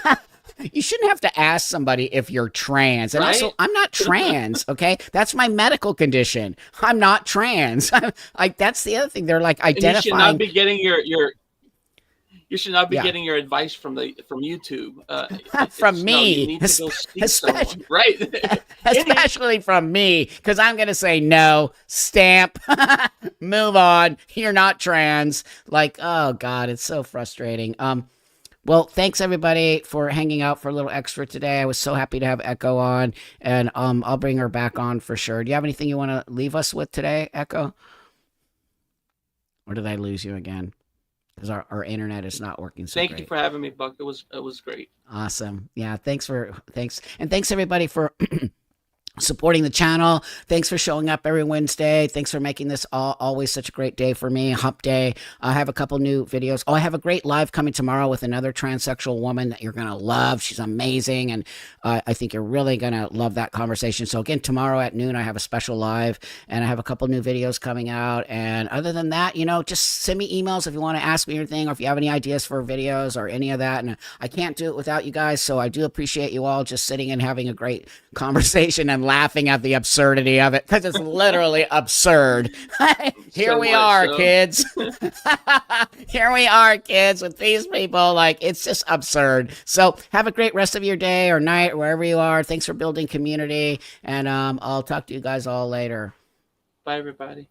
You shouldn't have to ask somebody if you're trans. And Right? also, I'm not trans, okay? That's my medical condition. I'm not trans. Like, that's the other thing. They're like And you should not identifying. be getting your you should not be Yeah. getting your advice from YouTube. From No, me, you need to go see especially, someone, right? especially from me, because I'm going to say no, stamp, move on. You're not trans. Like, oh God, it's so frustrating. Well, thanks everybody for hanging out for a little extra today. I was so happy to have Echo on, and I'll bring her back on for sure. Do you have anything you want to leave us with today, Echo? Or did I lose you again? Because our internet is not working so Thank great. you for having me, Buck. It was great. Awesome. Yeah, thanks. And thanks everybody for supporting the channel. Thanks for showing up every Wednesday. Thanks for making this always such a great day for me. Hump day. I have a couple new videos. Oh, I have a great live coming tomorrow with another transsexual woman that you're going to love. She's amazing. And I think you're really going to love that conversation. So again, tomorrow at noon, I have a special live and I have a couple new videos coming out. And other than that, just send me emails if you want to ask me anything or if you have any ideas for videos or any of that. And I can't do it without you guys. So I do appreciate you all just sitting and having a great conversation and laughing at the absurdity of it because it's literally absurd. Here So we much are, so. kids. Here we are, kids, with these people. Like, it's just absurd. So have a great rest of your day or night, or wherever you are. Thanks for building community. And I'll talk to you guys all later. Bye, everybody.